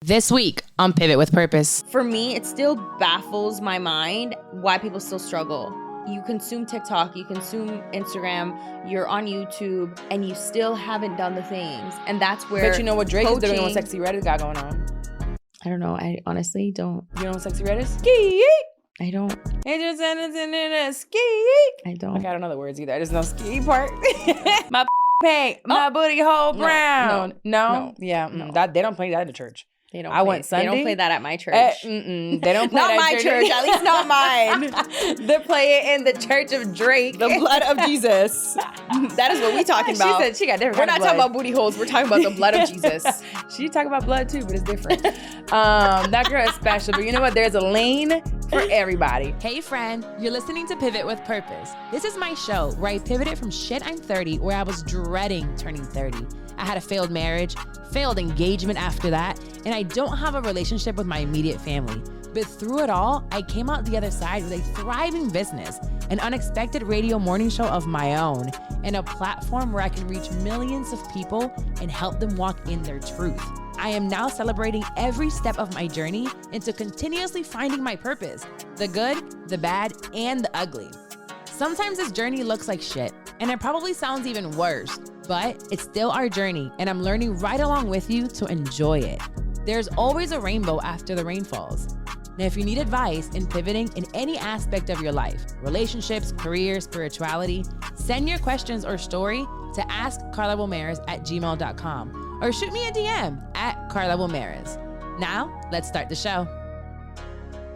This week on Pivot with Purpose. For me, it still baffles my mind why people still struggle. You consume TikTok, you consume Instagram, you're on YouTube, and you still haven't done the things. And that's where But you know what Drake is doing and what Sexy Red has got going on? I don't know. I honestly don't. You know what Sexy Red is? Ski. I don't. Ski. I don't. Okay, I don't know the words either. I just know ski part. My pink, my booty hole brown. No? Yeah. No. That they don't play that in the church. They don't. I went Sunday. They don't play that at my church. They don't play Not that my church. At least not mine. They play it in the Church of Drake. The blood of Jesus. That is what we talking about. She said she got different. We're not talking about booty holes. We're talking about the blood of Jesus. She talk about blood too, but it's different. That girl is special. But you know what? There's a lane for everybody. Hey friend, you're listening to Pivot with Purpose. This is my show where I pivoted from shit I'm 30, where I was dreading turning 30. I had a failed marriage, failed engagement after that, and I don't have a relationship with my immediate family. But through it all, I came out the other side with a thriving business, an unexpected radio morning show of my own, and a platform where I can reach millions of people and help them walk in their truth. I am now celebrating every step of my journey into continuously finding my purpose, the good, the bad, and the ugly. Sometimes this journey looks like shit, and it probably sounds even worse, but it's still our journey, and I'm learning right along with you to enjoy it. There's always a rainbow after the rain falls. Now, if you need advice in pivoting in any aspect of your life, relationships, career, spirituality, send your questions or story to askcarlawomares@gmail.com or shoot me a DM at Carla Womares. Now, let's start the show.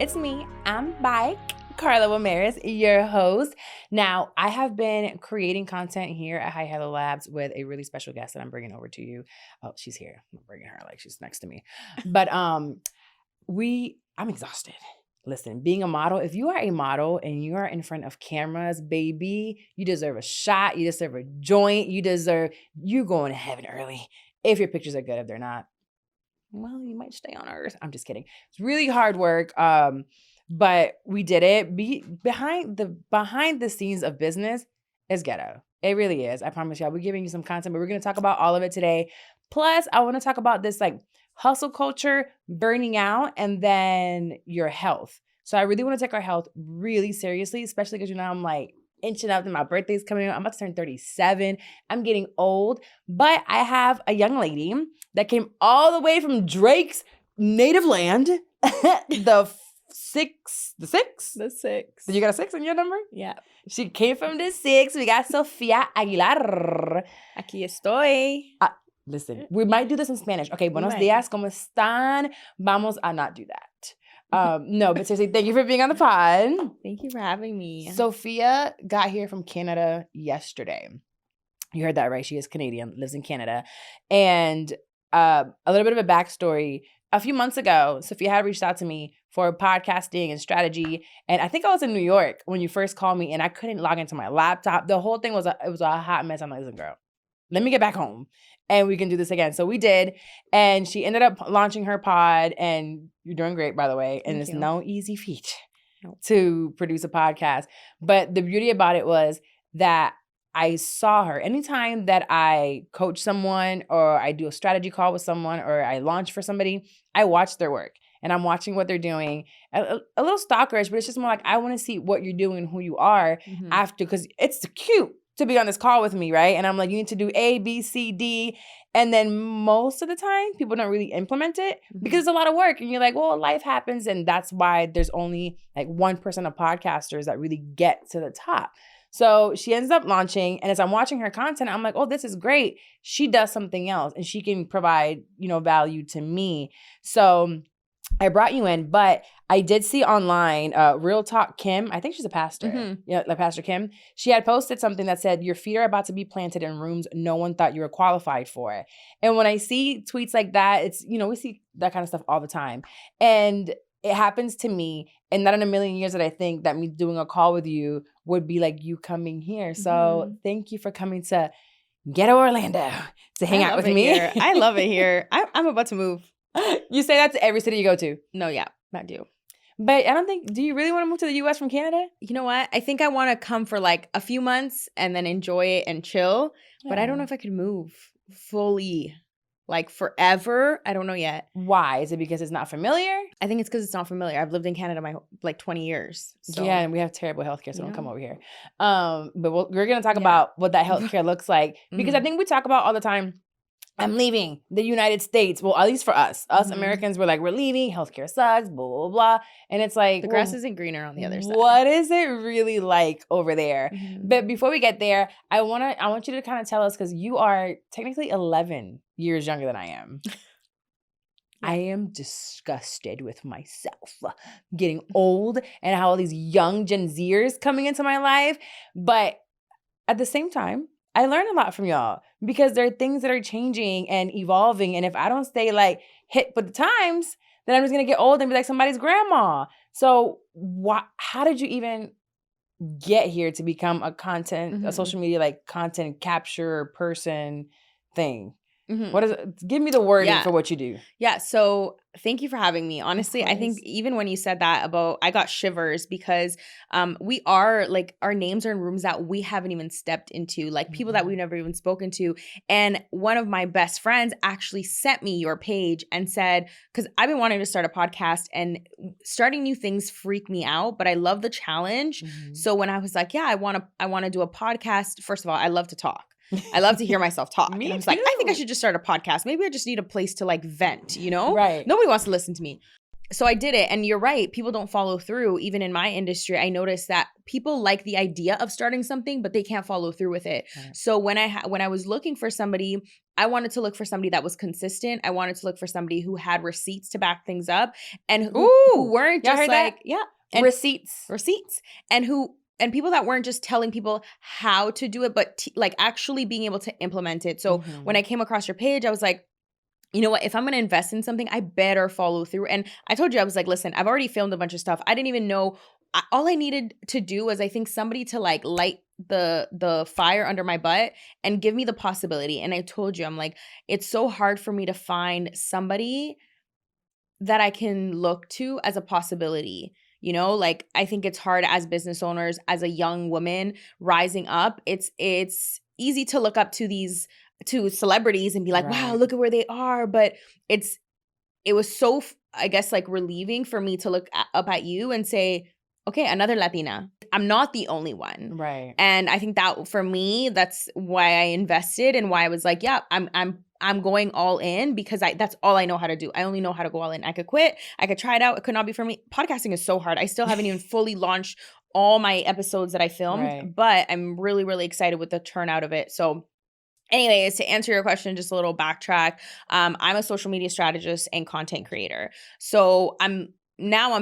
It's me, I'm Bike, Carla Womares, your host. Now, I have been creating content here at Hi Hello Labs with a really special guest that I'm bringing over to you. Oh, she's here. I'm bringing her like she's next to me. But I'm exhausted. Listen, being a model, if you are a model and you are in front of cameras, baby, you deserve a shot. You deserve a joint. You going to heaven early. If your pictures are good, if they're not, well, you might stay on earth. I'm just kidding. It's really hard work. But we did it. Behind the scenes of business is ghetto. It really is. I promise y'all. We're giving you some content, but we're going to talk about all of it today. Plus, I want to talk about this like hustle culture, burning out, and then your health. So I really want to take our health really seriously, especially because, I'm like inching up and my birthday's coming up. I'm about to turn 37. I'm getting old, but I have a young lady that came all the way from Drake's native land, the six. The 6. Did you got a 6 in your number? Yeah. She came from the 6. We got Sofia Aguilar. Aquí estoy. Listen, we might do this in Spanish. Okay, buenos días, ¿cómo están? Vamos a not do that. No, but seriously, thank you for being on the pod. Thank you for having me. Sofia got here from Canada yesterday. You heard that right. She is Canadian, lives in Canada. And a little bit of a backstory. A few months ago, Sofia had reached out to me for podcasting and strategy. And I think I was in New York when you first called me and I couldn't log into my laptop. The whole thing was a hot mess. I'm like, listen, girl, let me get back home and we can do this again. So we did. And she ended up launching her pod and you're doing great, by the way. And it's no easy feat to produce a podcast. But the beauty about it was that I saw her. Anytime that I coach someone or I do a strategy call with someone or I launch for somebody, I watch their work and I'm watching what they're doing. A little stalkerish, but it's just more like I want to see what you're doing and who you are after, because it's cute to be on this call with me, right? And I'm like, you need to do A, B, C, D. And then most of the time, people don't really implement it because it's a lot of work. And you're like, well, life happens. And that's why there's only like 1% of podcasters that really get to the top. So she ends up launching, and as I'm watching her content, I'm like, oh, this is great. She does something else, and she can provide, value to me. So I brought you in, but I did see online, Real Talk Kim, I think she's a pastor, like Pastor Kim. She had posted something that said, your feet are about to be planted in rooms no one thought you were qualified for. And when I see tweets like that, it's, we see that kind of stuff all the time. And it happens to me, and not in a million years that I think that me doing a call with you would be like you coming here. So thank you for coming to Ghetto Orlando to hang out with me. Here. I love it here. I'm about to move. You say that to every city you go to? No, yeah, not you. But I don't think, do you really want to move to the U.S. from Canada? You know what? I think I want to come for like a few months and then enjoy it and chill. But I don't know if I could move fully, like forever. I don't know yet. Why? Is it because it's not familiar? I think it's because it's not familiar. I've lived in Canada my like 20 years. So. Yeah, and we have terrible healthcare, so don't come over here. But we're going to talk about what that healthcare looks like. Because I think we talk about all the time, I'm leaving the United States. Well, at least for us Americans, we're like, we're leaving. Healthcare sucks, blah, blah, blah. And it's like, the grass isn't greener on the other side. What is it really like over there? But before we get there, I want you to kind of tell us, because you are technically 11 years younger than I am. I am disgusted with myself getting old and how all these young Gen Zers coming into my life. But at the same time, I learn a lot from y'all, because there are things that are changing and evolving. And if I don't stay like hip with the times, then I'm just going to get old and be like somebody's grandma. So how did you even get here to become a social media like content capture person thing? What is it? Give me the wording for what you do. Yeah. So thank you for having me. Honestly, I think even when you said that I got shivers, because we are like, our names are in rooms that we haven't even stepped into, like people that we've never even spoken to. And one of my best friends actually sent me your page and said, because I've been wanting to start a podcast, and starting new things freak me out, but I love the challenge. So when I was like, yeah, I want to do a podcast. First of all, I love to talk. I love to hear myself talk. Me and I was too. like, I think I should just start a podcast. Maybe I just need a place to like vent, you know? Right. Nobody wants to listen to me. So I did it. And you're right. People don't follow through. Even in my industry, I noticed that people like the idea of starting something, but they can't follow through with it. Right. So when I was looking for somebody, I wanted to look for somebody that was consistent. I wanted to look for somebody who had receipts to back things up, and who weren't just like, and receipts. And people that weren't just telling people how to do it, but like actually being able to implement it. So when I came across your page, I was like, you know what? If I'm going to invest in something, I better follow through. And I told you, I was like, listen, I've already filmed a bunch of stuff. I didn't even know. All I needed to do was, I think, somebody to like light the fire under my butt and give me the possibility. And I told you, I'm like, it's so hard for me to find somebody that I can look to as a possibility. You know, like, I think it's hard as business owners, as a young woman rising up. It's easy to look up to celebrities and be like, wow, look at where they are. But it was so, I guess, like relieving for me to look up at you and say, okay, another Latina. I'm not the only one. Right. And I think that for me, that's why I invested, and why I was like, yeah, I'm going all in, because that's all I know how to do. I only know how to go all in. I could quit. I could try it out. It could not be for me. Podcasting is so hard. I still haven't even fully launched all my episodes that I filmed, but I'm really, really excited with the turnout of it. So anyways, to answer your question, just a little backtrack. I'm a social media strategist and content creator. So I'm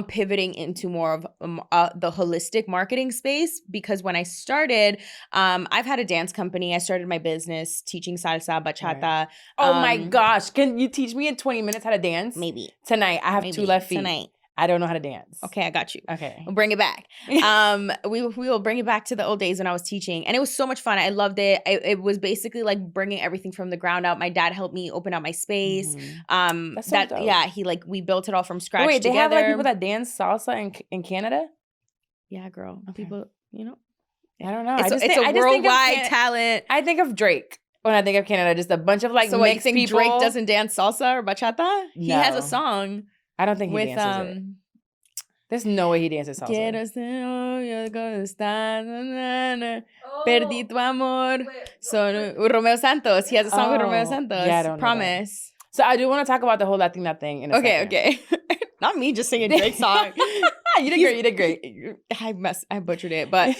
pivoting into more of the holistic marketing space, because when I started, I've had a dance company. I started my business teaching salsa, bachata. Right. Oh my gosh. Can you teach me in 20 minutes how to dance? Maybe. Tonight. I have 2 left feet. Tonight. I don't know how to dance. Okay, I got you. Okay. We'll bring it back. We will bring it back to the old days when I was teaching. And it was so much fun. I loved it. It was basically like bringing everything from the ground up. My dad helped me open up my space. That's so dope. We built it all from scratch Wait, together. They have like people that dance salsa in Canada? Yeah, girl. Okay. People, you know. I don't know. It's a worldwide talent. I think of Drake when I think of Canada. Just a bunch of like mixed people. So Drake doesn't dance salsa or bachata? No. He has a song. I don't think he dances it. There's no way he dances salsa. Perdí tu amor. Romeo Santos. He has a song with Romeo Santos. Yeah, I don't know Promise. So I do want to talk about the whole Latina thing in a second. Okay. Not me just singing Drake's song. You did great. I butchered it. But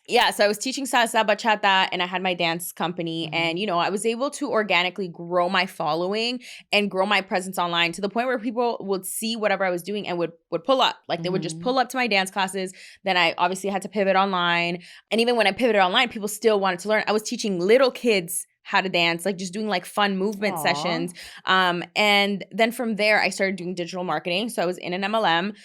yeah, so I was teaching salsa, bachata, and I had my dance company. And, you know, I was able to organically grow my following and grow my presence online to the point where people would see whatever I was doing and would pull up. Like, they would just pull up to my dance classes. Then I obviously had to pivot online. And even when I pivoted online, people still wanted to learn. I was teaching little kids how to dance, like just doing like fun movement sessions. And then from there, I started doing digital marketing. So I was in an MLM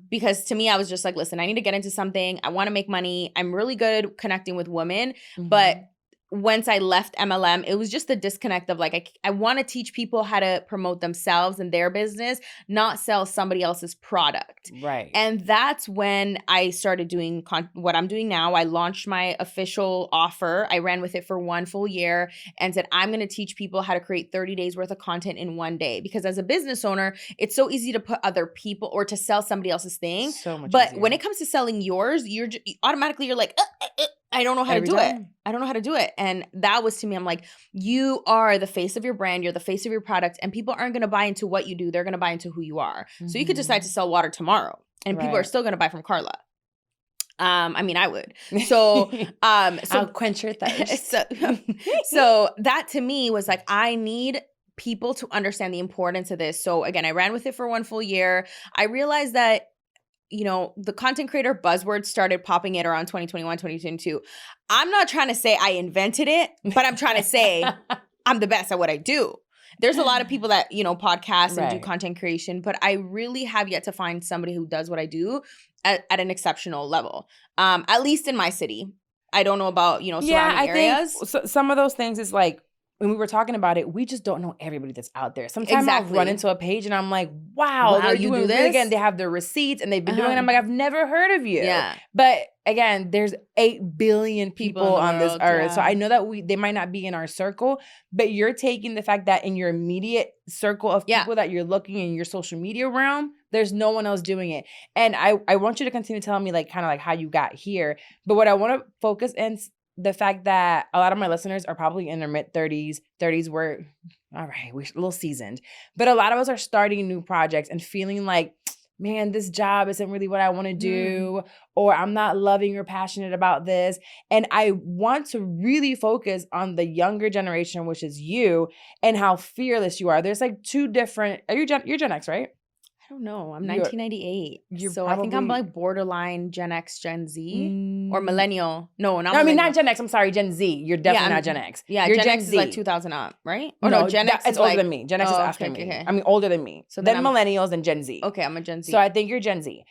because to me, I was just like, listen, I need to get into something. I want to make money. I'm really good connecting with women, but once I left MLM, it was just the disconnect of like, I want to teach people how to promote themselves and their business, not sell somebody else's product. Right. And that's when I started doing what I'm doing now. I launched my official offer. I ran with it for 1 full year and said, I'm going to teach people how to create 30 days worth of content in 1 day. Because as a business owner, it's so easy to put other people or to sell somebody else's thing. So much but easier. when it comes to selling yours, automatically you're like, I don't know how to do it. I don't know how to do it. And that was to me, I'm like, you are the face of your brand. You're the face of your product. And people aren't going to buy into what you do. They're going to buy into who you are. So you could decide to sell water tomorrow and people are still going to buy from Carla. I mean, I would. So, I'll quench your thirst. So that to me was like, I need people to understand the importance of this. So again, I ran with it for 1 full year. I realized that, you know, the content creator buzzwords started popping in around 2021, 2022. I'm not trying to say I invented it, but I'm trying to say I'm the best at what I do. There's a lot of people that, you know, podcast and do content creation, but I really have yet to find somebody who does what I do at an exceptional level, at least in my city. I don't know about, you know, surrounding areas. Think some of those things is like, when we were talking about it, we just don't know everybody that's out there. Sometimes I'll run into a page and I'm like, wow, they're you doing do this? really good. And they have their receipts and they've been doing it. I'm like, I've never heard of you. Yeah. But again, there's 8 billion people on this earth. Yeah. So I know that they might not be in our circle, but you're taking the fact that in your immediate circle of people that you're looking in your social media realm, there's no one else doing it. And I want you to continue telling me like kind of like how you got here. But what I want to focus in the fact that a lot of my listeners are probably in their mid-30s. 30s were, all right, we're a little seasoned. But a lot of us are starting new projects and feeling like, man, this job isn't really what I want to do, or I'm not loving or passionate about this. And I want to really focus on the younger generation, which is you, and how fearless you are. There's like 2 different, you're Gen X, right? I don't know. I'm 1998. So I think I'm like borderline Gen X, Gen Z or millennial. No, I mean, not Gen X. I'm sorry, Gen Z. You're definitely not Gen X. Yeah, you're Gen X is like 2000 up, right? Or no, Gen X is older like, than me. Gen X is after me. Okay. I mean, older than me. So then millennials and Gen Z. Okay, I'm a Gen Z. So I think you're Gen Z.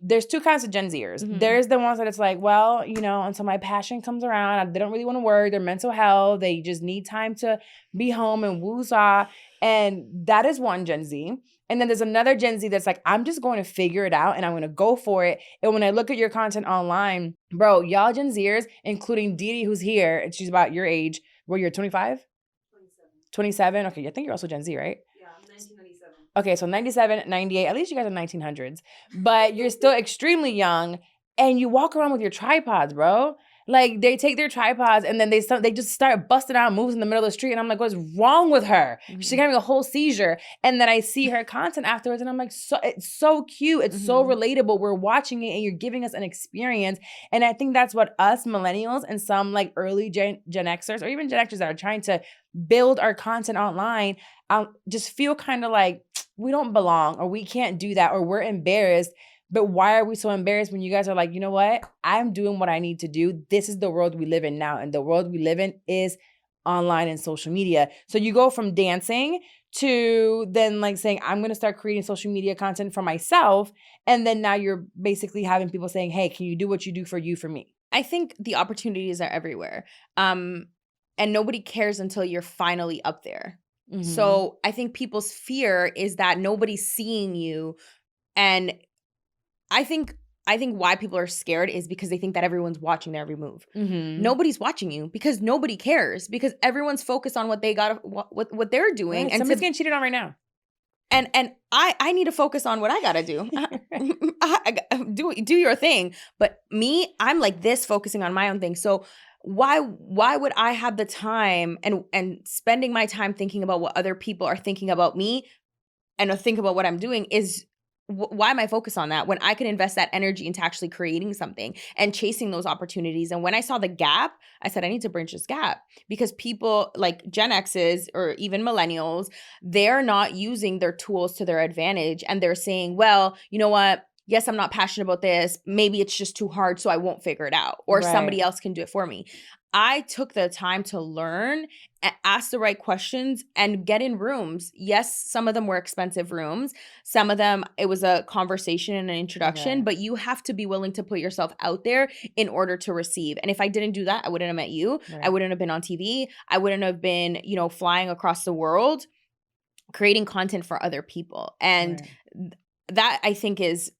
There's 2 kinds of Gen Zers. There's the ones that it's like, well, you know, until my passion comes around, they don't really want to work. Their mental health, they just need time to be home and woo-saw. And that is one Gen Z. And then there's another Gen Z that's like, I'm just going to figure it out and I'm going to go for it. And when I look at your content online, bro, y'all Gen Zers, including Didi, who's here, and she's about your age. Well, you're 25? 27? Okay, I think you're also Gen Z, right? Yeah, I'm 1997. Okay, so 97, 98, at least you guys are 1900s. But you're still extremely young and you walk around with your tripods, bro. Like, they take their tripods and then they just start busting out moves in the middle of the street. And I'm like, what's wrong with her? She's having a whole seizure. And then I see her content afterwards and I'm like, it's so cute. It's so relatable. We're watching it and you're giving us an experience. And I think that's what us millennials and some like early Gen Xers or even Gen Xers that are trying to build our content online just feel kind of like we don't belong or we can't do that or we're embarrassed. But why are we so embarrassed when you guys are like, you know what? I'm doing what I need to do. This is the world we live in now. And the world we live in is online and social media. So you go from dancing to then like saying, I'm going to start creating social media content for myself. And then now you're basically having people saying, hey, can you do what you do for you, for me? I think the opportunities are everywhere. And nobody cares until you're finally up there. So I think people's fear is that nobody's seeing you. And I think why people are scared is because they think that everyone's watching their every move. Nobody's watching you because nobody cares because everyone's focused on what they got, what they're doing. Right. And somebody's getting cheated on right now. And I need to focus on what I gotta do. Do your thing. But me, I'm like this, focusing on my own thing. So why would I have the time and spending my time thinking about what other people are thinking about me and think about what I'm doing is why am I focused on that when I can invest that energy into actually creating something and chasing those opportunities? And when I saw the gap, I said, I need to bridge this gap because people like Gen X's or even millennials, they're not using their tools to their advantage. And they're saying, well, you know what? Yes, I'm not passionate about this. Maybe it's just too hard, so I won't figure it out. Or somebody else can do it for me. I took the time to learn, ask the right questions, and get in rooms. Yes, some of them were expensive rooms. Some of them, it was a conversation and an introduction, Right. but you have to be willing to put yourself out there in order to receive. And if I didn't do that, I wouldn't have met you. I Right. wouldn't have been on TV. I wouldn't have been, flying across the world, creating content for other people. And Right. that I think is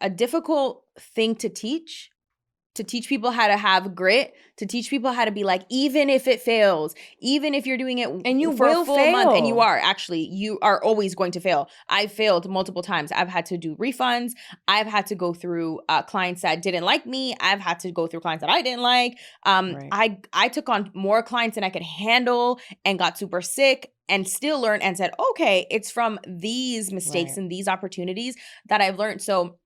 a difficult thing to teach people how to have grit, to teach people how to be like, even if it fails, even if you're doing it And you for a will full month, and fail. you are always going to fail. I've failed multiple times. I've had to do refunds. I've had to go through clients that didn't like me. I've had to go through clients that I didn't like. Right. I took on more clients than I could handle and got super sick and still learned and said, okay, it's from these mistakes Right. and these opportunities that I've learned. So,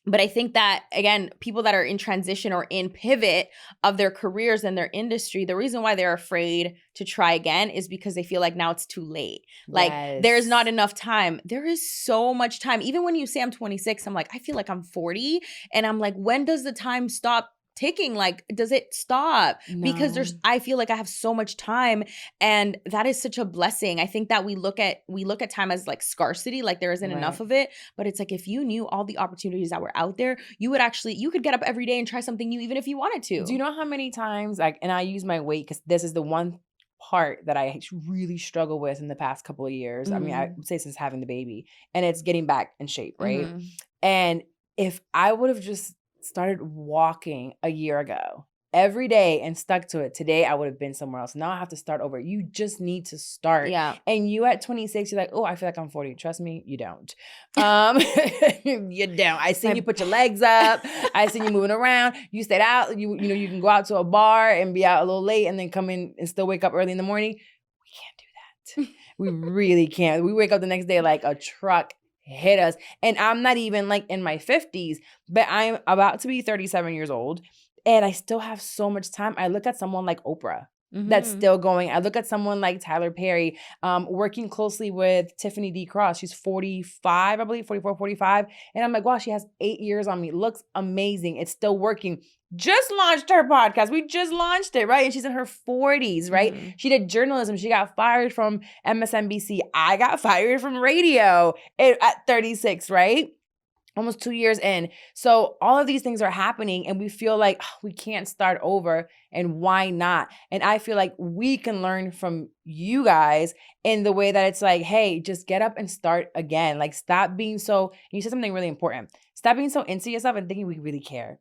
but I think that, again, people that are in transition or in pivot of their careers and their industry, the reason why they're afraid to try again is because they feel like now it's too late. Like, there's not Yes. enough time. There is so much time. Even when you say I'm 26, I'm like, I feel like I'm 40. And I'm like, when does the time stop ticking? Like, does it stop? Because No. I feel like I have so much time, and that is such a blessing. I think that we look at time as like scarcity, like there isn't enough Right. of it. But it's like, if you knew all the opportunities that were out there, you could get up every day and try something new, even if you wanted to. Do you know how many times, like, and I use my weight because this is the one part that I really struggle with in the past couple of years. I mean, I would say since having the baby, and it's getting back in shape, right? Mm-hmm. And if I would have just started walking a year ago every day and stuck to it, today I would have been somewhere else. Now I have to start over. You just need to start. Yeah. And you at 26, you're like, oh, I feel like I'm 40. Trust me, you don't. You don't. I seen you put your legs up. I seen you moving around. You stayed out. You know, you can go out to a bar and be out a little late and then come in and still wake up early in the morning. We can't do that. We really can't. We wake up the next day like a truck hit us. And I'm not even like in my 50s, but I'm about to be 37 years old. And I still have so much time. I look at someone like Oprah that's still going. I look at someone like Tyler Perry, working closely with Tiffany D. Cross. She's 45, I believe, 44, 45. And I'm like, wow, she has 8 years on me. Looks amazing. It's still working. Just launched her podcast. We just launched it, right? And she's in her 40s, right? Mm-hmm. She did journalism. She got fired from MSNBC. I got fired from radio at 36, right? Almost 2 years in. So all of these things are happening and we feel like we can't start over, and why not? And I feel like we can learn from you guys in the way that it's like, hey, just get up and start again. Like, stop being so, you said something really important. Stop being so into yourself and thinking we really care.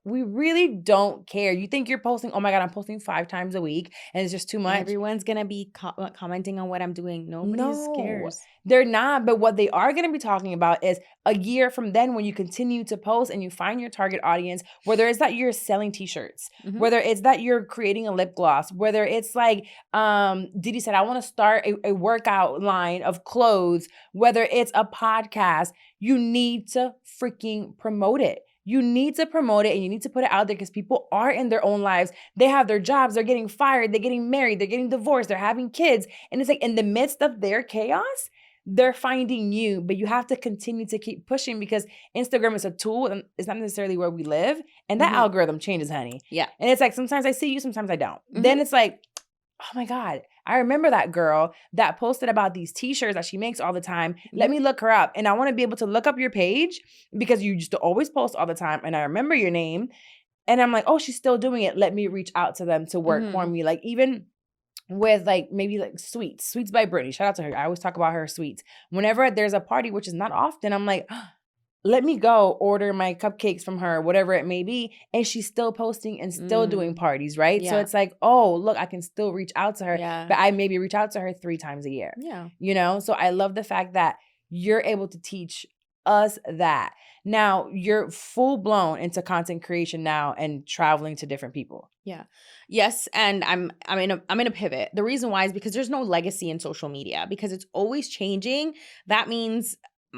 We really don't care. You think you're posting, oh my God, I'm posting 5 times a week and it's just too much. Everyone's going to be commenting on what I'm doing. Nobody cares. They're not. But what they are going to be talking about is a year from then, when you continue to post and you find your target audience, whether it's that you're selling t-shirts, whether it's that you're creating a lip gloss, whether it's like, Didi said, I want to start a workout line of clothes, whether it's a podcast, you need to freaking promote it. You need to promote it and you need to put it out there because people are in their own lives. They have their jobs. They're getting fired. They're getting married. They're getting divorced. They're having kids. And it's like, in the midst of their chaos, they're finding you, but you have to continue to keep pushing because Instagram is a tool and it's not necessarily where we live. And that algorithm changes, honey. Yeah. And it's like, sometimes I see you, sometimes I don't. Then it's like, oh my God, I remember that girl that posted about these t-shirts that she makes all the time. Let me look her up. And I want to be able to look up your page because you used to always post all the time. And I remember your name. And I'm like, oh, she's still doing it. Let me reach out to them to work for me. Like, even with like maybe like Sweets by Brittany. Shout out to her. I always talk about her sweets. Whenever there's a party, which is not often, I'm like, let me go order my cupcakes from her, whatever it may be. And she's still posting and still doing parties, right? Yeah. So it's like, oh, look, I can still reach out to her. Yeah. But I maybe reach out to her 3 times a year. Yeah. You know? So I love the fact that you're able to teach us that. Now you're full blown into content creation now and traveling to different people. Yeah. Yes. And I'm in a pivot. The reason why is because there's no legacy in social media because it's always changing. That means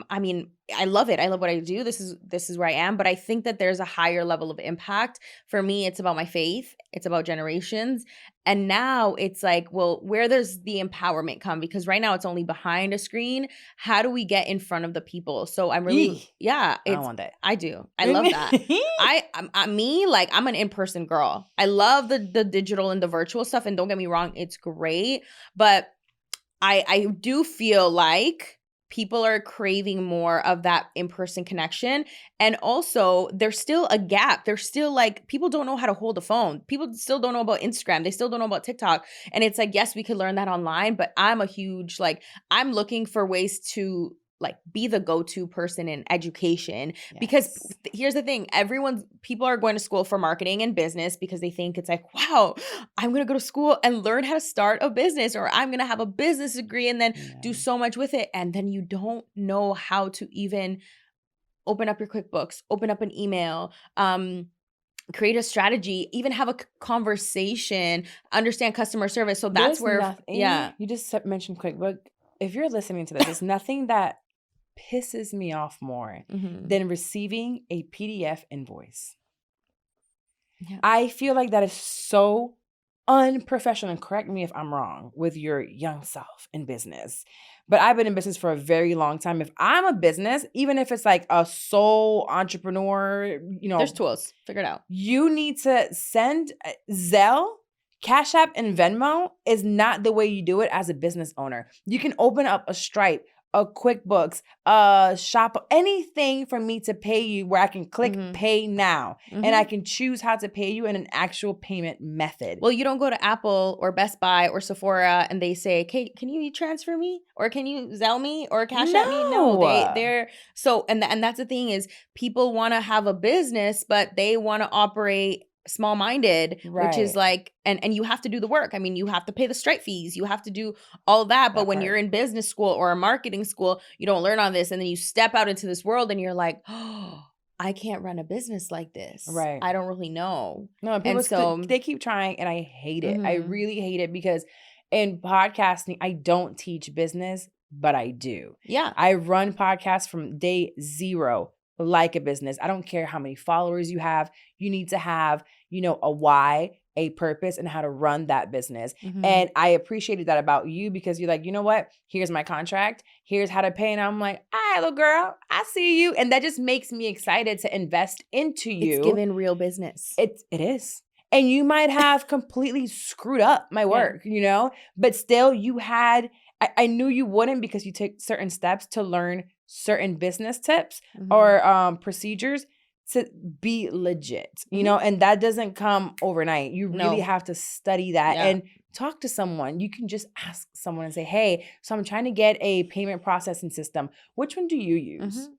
I mean, I love it. I love what I do. This is where I am. But I think that there's a higher level of impact. For me, it's about my faith. It's about generations. And now it's like, well, where does the empowerment come? Because right now it's only behind a screen. How do we get in front of the people? So I'm really, Eek. yeah. I don't want that. I do. I love that. I'm an in-person girl. I love the digital and the virtual stuff. And don't get me wrong, it's great. But I do feel like people are craving more of that in-person connection. And also, there's still a gap. There's still like, people don't know how to hold a phone. People still don't know about Instagram. They still don't know about TikTok. And it's like, yes, we could learn that online, but I'm a huge, like, I'm looking for ways to like be the go-to person in education. Because here's the thing, people are going to school for marketing and business because they think it's like, wow, I'm going to go to school and learn how to start a business, or I'm going to have a business degree and then do so much with it. And then you don't know how to even open up your QuickBooks, open up an email, create a strategy, even have a conversation, understand customer service. So that's you just mentioned QuickBooks. If you're listening to this, there's nothing that pisses me off more than receiving a PDF invoice. Yeah. I feel like that is so unprofessional, and correct me if I'm wrong with your young self in business, but I've been in business for a very long time. If I'm a business, even if it's like a sole entrepreneur, there's tools, figure it out. You need to send Zelle, Cash App, and Venmo is not the way you do it as a business owner. You can open up a Stripe, a QuickBooks, a Shop, anything for me to pay you where I can click pay now and I can choose how to pay you in an actual payment method. Well, you don't go to Apple or Best Buy or Sephora and they say, "Okay, can you transfer me? Or can you Zelle me or Cash App me?" No, they're so, and that's the thing is people want to have a business, but they want to operate small-minded, which is like, and you have to do the work. I mean, you have to pay the Stripe fees, you have to do all that. But when you're in business school or a marketing school, you don't learn on this, and then you step out into this world and you're like, oh, I can't run a business like this. Right. I don't really know. No, people they keep trying, and I hate it. I really hate it because in podcasting, I don't teach business, but I do. Yeah. I run podcasts from day zero like a business. I don't care how many followers you have. You need to have, a why, a purpose, and how to run that business. And I appreciated that about you because you're like, you know what? Here's my contract. Here's how to pay. And I'm like, all right, little girl, I see you. And that just makes me excited to invest into you. It's giving real business. It is. And you might have completely screwed up my work, but still you had, I knew you wouldn't because you took certain steps to learn certain business tips or procedures to be legit, and that doesn't come overnight. You really have to study that and talk to someone. You can just ask someone and say, hey, so I'm trying to get a payment processing system. Which one do you use?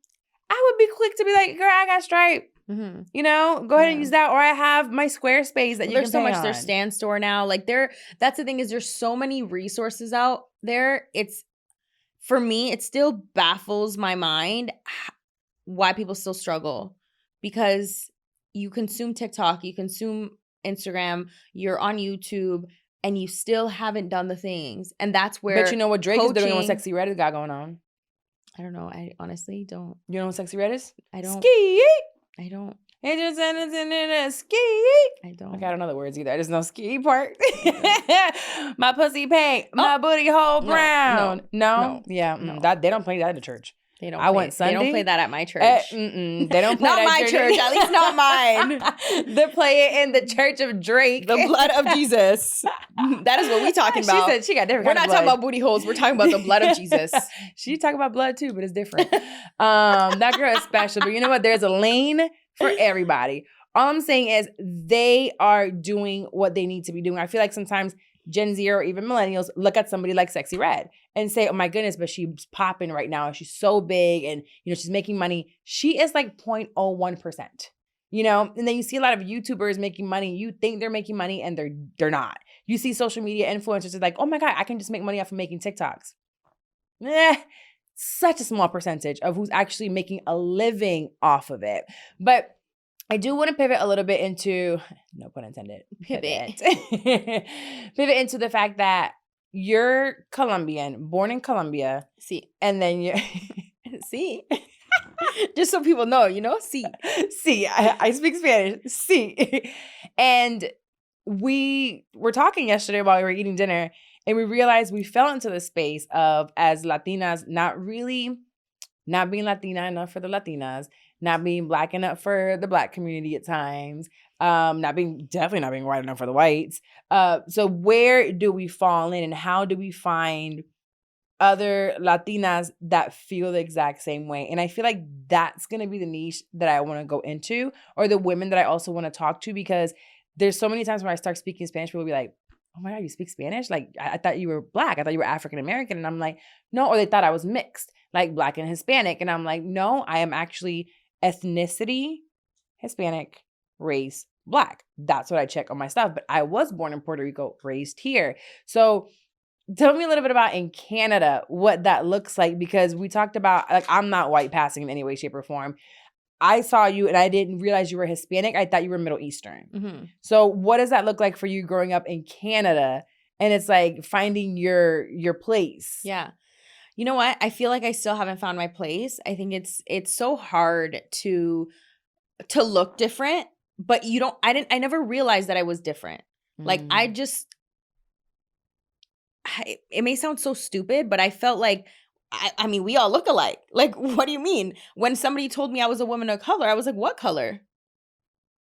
I would be quick to be like, girl, I got Stripe. Go ahead and use that. Or I have my Squarespace that you there's can pay so much on. There's Stand Store now. Like that's the thing is there's so many resources out there. For me, it still baffles my mind why people still struggle, because you consume TikTok, you consume Instagram, you're on YouTube, and you still haven't done the things. And that's where But you know what Drake is doing, what Sexy Red has got going on? I don't know. I honestly don't. You know what Sexy Red is? I don't. Ski. I don't. Ski. I don't. Okay, I don't know the words either. I just know ski part. My pussy pink. My booty hole brown. No? Yeah. No. That they don't play that in the church. They don't. Went Sunday. They don't play that at my church. They don't play not that my church. At least not mine. They play it in the Church of Drake. The blood of Jesus. That is what we talking about. She said she got different. We're not talking about booty holes. We're talking about the blood of Jesus. She talking about blood too, but it's different. That girl is special. But you know what? There's a lane for everybody. All I'm saying is they are doing what they need to be doing. I feel like sometimes Gen Z or even millennials look at somebody like Sexy Red and say, oh my goodness, but she's popping right now and she's so big and, she's making money. She is like 0.01%, and then you see a lot of YouTubers making money. You think they're making money and they're not. You see social media influencers are like, oh my God, I can just make money off of making TikToks. Such a small percentage of who's actually making a living off of it. But I do want to pivot a little bit into, no pun intended, pivot into the fact that you're Colombian, born in Colombia. Sí. And then you're, See? Just so people know, see. See, I speak Spanish. See. And we were talking yesterday while we were eating dinner, and we realized we fell into the space of, as Latinas, not being Latina enough for the Latinas, not being Black enough for the Black community at times, definitely not being white enough for the whites. So where do we fall in, and how do we find other Latinas that feel the exact same way? And I feel like that's going to be the niche that I want to go into, or the women that I also want to talk to, because there's so many times when I start speaking Spanish, people will be like, oh my God, you speak Spanish? Like, I thought you were Black. I thought you were African-American. And I'm like, no. Or they thought I was mixed, like Black and Hispanic. And I'm like, no, I am actually ethnicity, Hispanic, race, Black. That's what I check on my stuff. But I was born in Puerto Rico, raised here. So tell me a little bit about in Canada, what that looks like, because we talked about, like, I'm not white passing in any way, shape, or form. I saw you and I didn't realize you were Hispanic. I thought you were Middle Eastern. Mm-hmm. So what does that look like for you growing up in Canada? And it's like finding your place. Yeah. You know what? I feel like I still haven't found my place. I think it's so hard to look different, but I never realized that I was different. Like it may sound so stupid, but I felt like, I mean, we all look alike. Like, what do you mean? When somebody told me I was a woman of color, I was like, what color?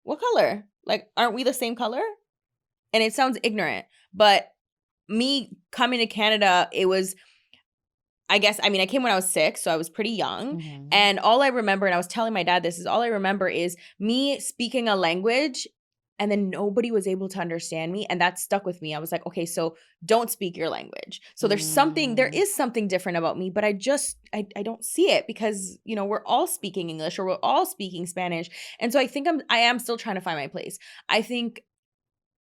What color? Like, aren't we the same color? And it sounds ignorant, but me coming to Canada, it was, I guess, I mean, I came when I was 6, so I was pretty young. Mm-hmm. And all I remember, and I was telling my dad this, is all I remember is me speaking a language, and then nobody was able to understand me. And that stuck with me. I was like, okay, so don't speak your language. So there is something different about me, but I don't see it, because, we're all speaking English, or we're all speaking Spanish. And so I think I am still trying to find my place. I think,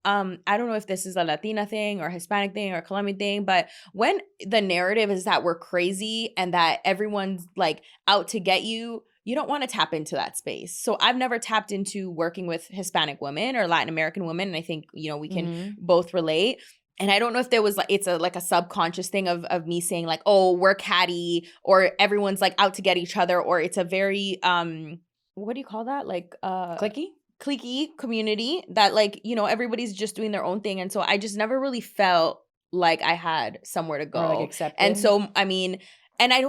I don't know if this is a Latina thing or Hispanic thing or Colombian thing, but when the narrative is that we're crazy and that everyone's like out to get you, you don't want to tap into that space. So I've never tapped into working with Hispanic women or Latin American women. And I think, we can both relate. And I don't know if there was like, it's a subconscious thing of me saying like, oh, we're catty, or everyone's like out to get each other, or it's a very, what do you call that? Like, cliquey community that like, everybody's just doing their own thing. And so I just never really felt like I had somewhere to go. Or like accepted. And so, I mean, and I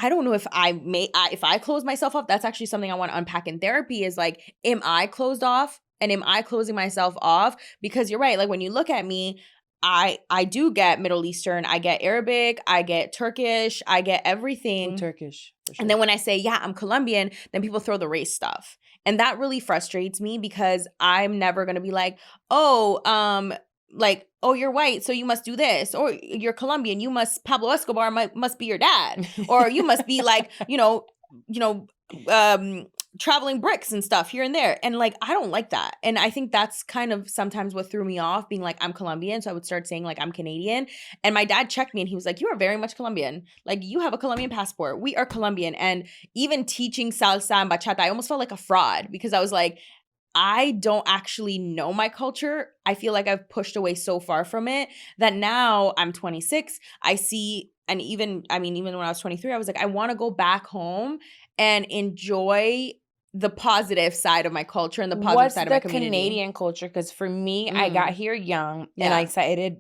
don't know if if I close myself off. That's actually something I want to unpack in therapy, is like, am I closed off, and am I closing myself off? Because you're right. Like, when you look at me, I do get Middle Eastern, I get Arabic, I get Turkish, I get everything. Turkish. For sure. And then when I say, yeah, I'm Colombian, then people throw the race stuff. And that really frustrates me, because I'm never going to be like, oh, like, oh, you're white, so you must do this, or you're Colombian, you must, Pablo Escobar must be your dad, or you must be like, traveling bricks and stuff here and there. And like, I don't like that. And I think that's kind of sometimes what threw me off, being like, I'm Colombian. So I would start saying like, I'm Canadian. And my dad checked me and he was like, you are very much Colombian. Like, you have a Colombian passport. We are Colombian. And even teaching salsa and bachata, I almost felt like a fraud, because I was like, I don't actually know my culture. I feel like I've pushed away so far from it that now I'm 26. I see, and even when I was 23, I was like, I want to go back home and enjoy the positive side of my culture and the positive side of my community. What's the Canadian culture? Because for me, I got here young and I sided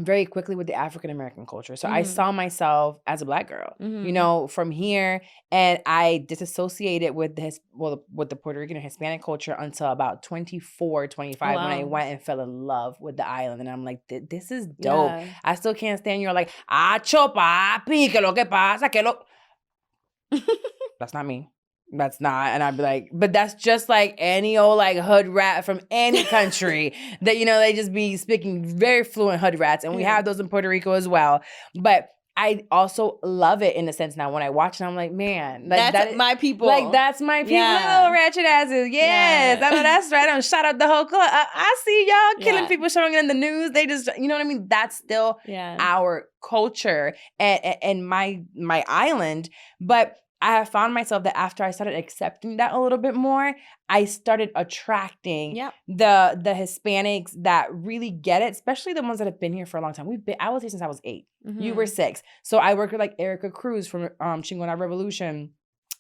very quickly with the African-American culture. So I saw myself as a Black girl, from here, and I disassociated with with the Puerto Rican and Hispanic culture until about 24, 25, when I went and fell in love with the island. And I'm like, this is dope. Yeah. I still can't stand you're like, papi, que lo que pasa, que lo... That's not me. That's not. And I'd be like, but that's just like any old like hood rat from any country that, they just be speaking very fluent hood rats. And we have those in Puerto Rico as well. But I also love it in a sense now when I watch it, I'm like, man, like, that's my people. Like, that's my people. Yeah. Little ratchet asses. Yes. I know that's right. I'm shout out the whole club. I see y'all killing people, showing it in the news. They just, you know what I mean? That's still our culture and my island. But I have found myself that after I started accepting that a little bit more, I started attracting the Hispanics that really get it, especially the ones that have been here for a long time. I was here since I was 8. You were 6. So I worked with like Erica Cruz from Chingona Revolution.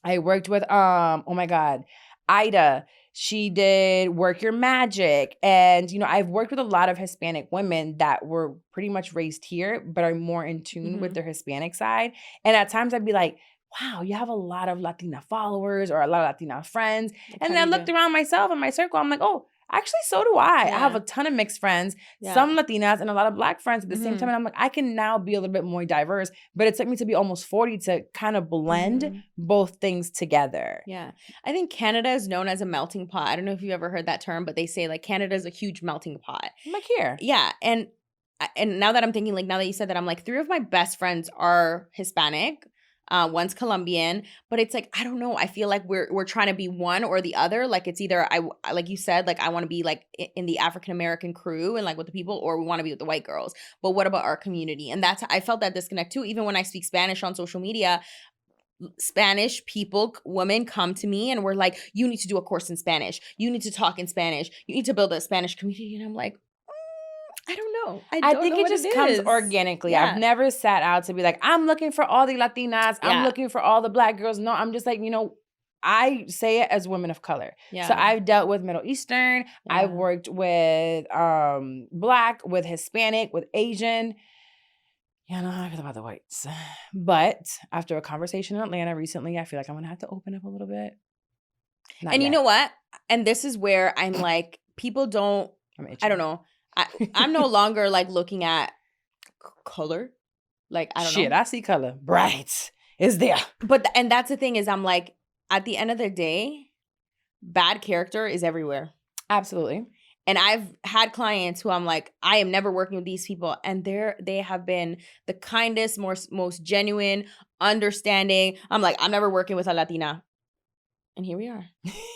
I worked with oh my God, Ida. She did Work Your Magic. And, you know, I've worked with a lot of Hispanic women that were pretty much raised here, but are more in tune with their Hispanic side. And at times I'd be like, wow, you have a lot of Latina followers or a lot of Latina friends. And then I looked around myself in my circle. I'm like, oh, actually, so do I. I have a ton of mixed friends, some Latinas and a lot of Black friends at the same time. And I'm like, I can now be a little bit more diverse. But it took me to be almost 40 to kind of blend both things together. Yeah. I think Canada is known as a melting pot. I don't know if you've ever heard that term, but they say like Canada is a huge melting pot. I'm like, here. Yeah. And now that I'm thinking, like now that you said that, I'm like 3 of my best friends are Hispanic. One's Colombian, but it's like, I don't know. I feel like we're trying to be one or the other. Like it's either like you said, like I want to be like in the African-American crew and like with the people, or we want to be with the white girls. But what about our community? And I felt that disconnect too. Even when I speak Spanish on social media, Spanish people, women come to me and we're like, you need to do a course in Spanish. You need to talk in Spanish. You need to build a Spanish community. And I'm like, I don't know. I think it just comes organically. Yeah. I've never sat out to be like, I'm looking for all the Latinas. I'm looking for all the Black girls. No, I'm just like, you know, I say it as women of color. Yeah. So I've dealt with Middle Eastern. Yeah. I've worked with Black, with Hispanic, with Asian. Yeah, I don't know how I feel about the whites. But after a conversation in Atlanta recently, I feel like I'm going to have to open up a little bit. Not and yet. You know what? And this is where I'm like, people don't, I don't know. I'm no longer like looking at color. Like, I don't know. Shit, I see color. Bright. It's there. But, and that's the thing is I'm like, at the end of the day, bad character is everywhere. Absolutely. And I've had clients who I'm like, I am never working with these people. And they have been the kindest, most genuine, understanding. I'm like, I'm never working with a Latina. And here we are.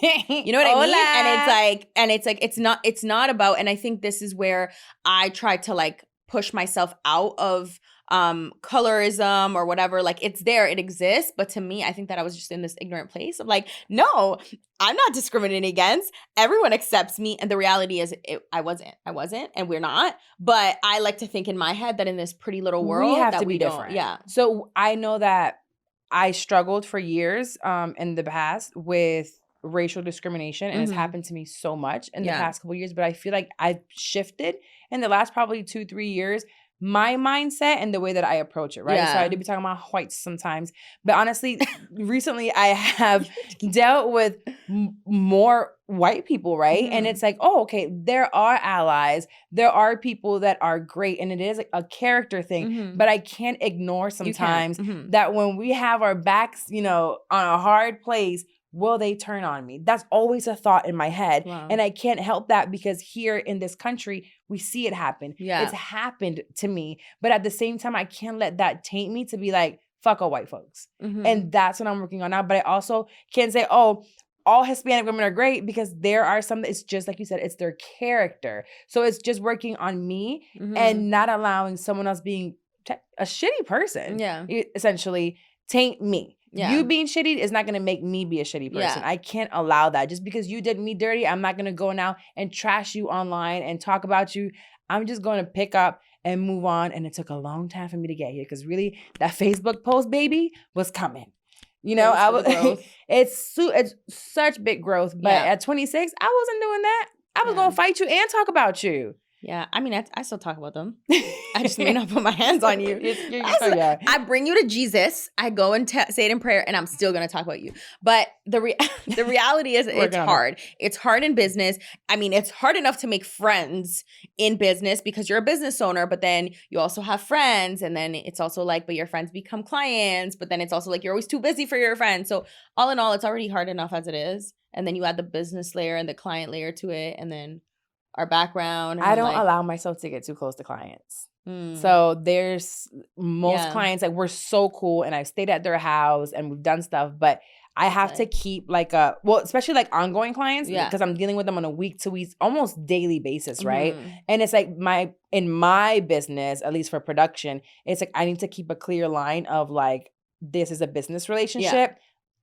You know what I mean? And it's like, it's not about, and I think this is where I try to like push myself out of colorism or whatever. Like it's there, it exists. But to me, I think that I was just in this ignorant place of like, no, I'm not discriminating against. Everyone accepts me. And the reality is I wasn't, and we're not. But I like to think in my head that in this pretty little world, we have that to be different. Yeah. So I know that I struggled for years in the past with racial discrimination, and it's happened to me so much in the past couple of years. But I feel like I've shifted in the last probably 2-3 years, my mindset and the way that I approach it, right? Yeah. So I do be talking about whites sometimes. But honestly, recently I have dealt with more white people, right? Mm-hmm. And it's like, oh, okay, there are allies. There are people that are great. And it is a character thing. Mm-hmm. But I can't ignore sometimes that when we have our backs, you know, on a hard place, will they turn on me? That's always a thought in my head. Wow. And I can't help that because here in this country, we see it happen. Yeah. It's happened to me. But at the same time, I can't let that taint me to be like, fuck all white folks. Mm-hmm. And that's what I'm working on now. But I also can't say, oh, all Hispanic women are great, because there are some that it's just like you said, it's their character. So it's just working on me and not allowing someone else being a shitty person, essentially, taint me. Yeah. You being shitty is not going to make me be a shitty person. Yeah. I can't allow that. Just because you did me dirty, I'm not going to go now and trash you online and talk about you. I'm just going to pick up and move on. And it took a long time for me to get here because really that Facebook post, baby, was coming. You know, it's such big growth. But at 26, I wasn't doing that. I was going to fight you and talk about you. Yeah, I mean, I still talk about them. I just may not put my hands on you. I bring you to Jesus. I go and say it in prayer, and I'm still going to talk about you. But the reality is it's hard. It's hard in business. I mean, it's hard enough to make friends in business because you're a business owner, but then you also have friends. And then it's also like, but your friends become clients. But then it's also like you're always too busy for your friends. So all in all, it's already hard enough as it is. And then you add the business layer and the client layer to it. And then our background. I don't allow myself to get too close to clients. So there's most clients, like we're so cool and I've stayed at their house and we've done stuff, but I have to keep like especially like ongoing clients because I'm dealing with them on a week to week, almost daily basis, right? And it's like in my business, at least for production, it's like I need to keep a clear line of like, this is a business relationship.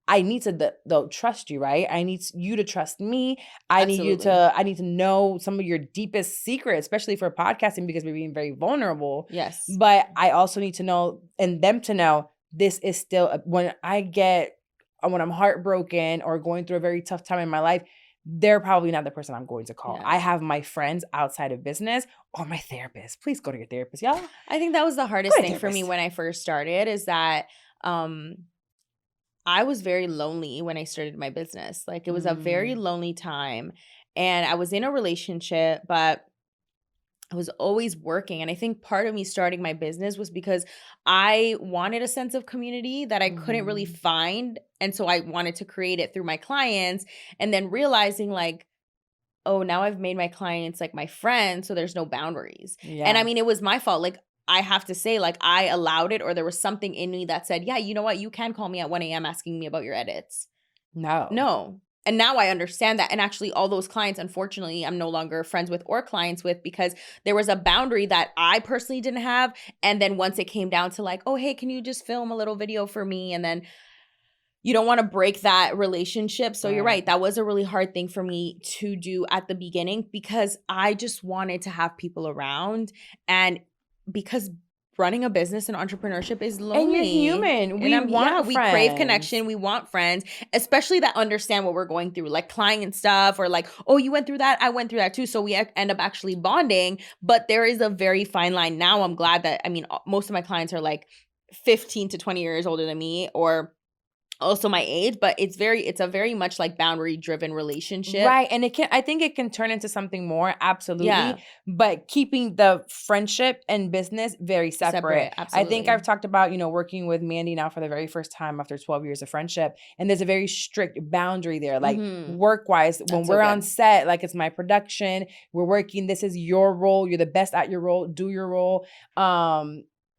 I need to trust you, right? I need you to trust me. I need to know some of your deepest secrets, especially for podcasting, because we're being very vulnerable. Yes. But I also need to know, and them to know, this is still, when I'm heartbroken or going through a very tough time in my life, they're probably not the person I'm going to call. Yeah. I have my friends outside of business or my therapist. Please go to your therapist, y'all. I think that was the hardest thing for me when I first started, is that I was very lonely when I started my business. Like, it was a very lonely time, and I was in a relationship, but I was always working. And I think part of me starting my business was because I wanted a sense of community that I couldn't really find. And so I wanted to create it through my clients, and then realizing like, oh, now I've made my clients like my friends, so there's no boundaries. Yeah. And I mean, it was my fault. Like, I have to say, like, I allowed it, or there was something in me that said, yeah, you know what? You can call me at 1 a.m. asking me about your edits. No. And now I understand that. And actually, all those clients, unfortunately, I'm no longer friends with or clients with, because there was a boundary that I personally didn't have. And then once it came down to like, oh, hey, can you just film a little video for me? And then you don't want to break that relationship. So you're right. That was a really hard thing for me to do at the beginning, because I just wanted to have people around. And because running a business and entrepreneurship is lonely. And you're human. We crave connection. We want friends, especially that understand what we're going through, like client stuff, or like, oh, you went through that. I went through that too. So we end up actually bonding. But there is a very fine line. Now I'm glad that, I mean, most of my clients are like 15 to 20 years older than me, or also my age, but it's a very much like boundary driven relationship. Right. And I think it can turn into something more. Absolutely. Yeah. But keeping the friendship and business very separate. Absolutely. I think I've talked about, working with Mandy now for the very first time after 12 years of friendship. And there's a very strict boundary there, like work wise, when we're on set, like it's my production, we're working, this is your role. You're the best at your role, do your role.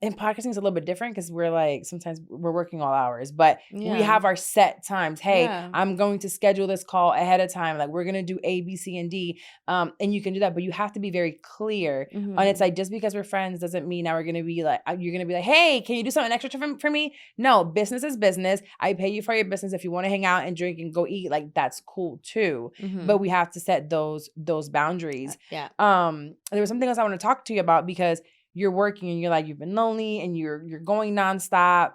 And podcasting is a little bit different because we're like, sometimes we're working all hours, but we have our set times. Hey, I'm going to schedule this call ahead of time. Like, we're going to do A, B, C, and D. And you can do that, but you have to be very clear. And it's like, just because we're friends doesn't mean now we're going to be like, you're going to be like, hey, can you do something extra for me? No, business is business. I pay you for your business. If you want to hang out and drink and go eat, like, that's cool too. But we have to set those boundaries. Yeah. There was something else I want to talk to you about, because you're working and you're like, you've been lonely and you're going nonstop.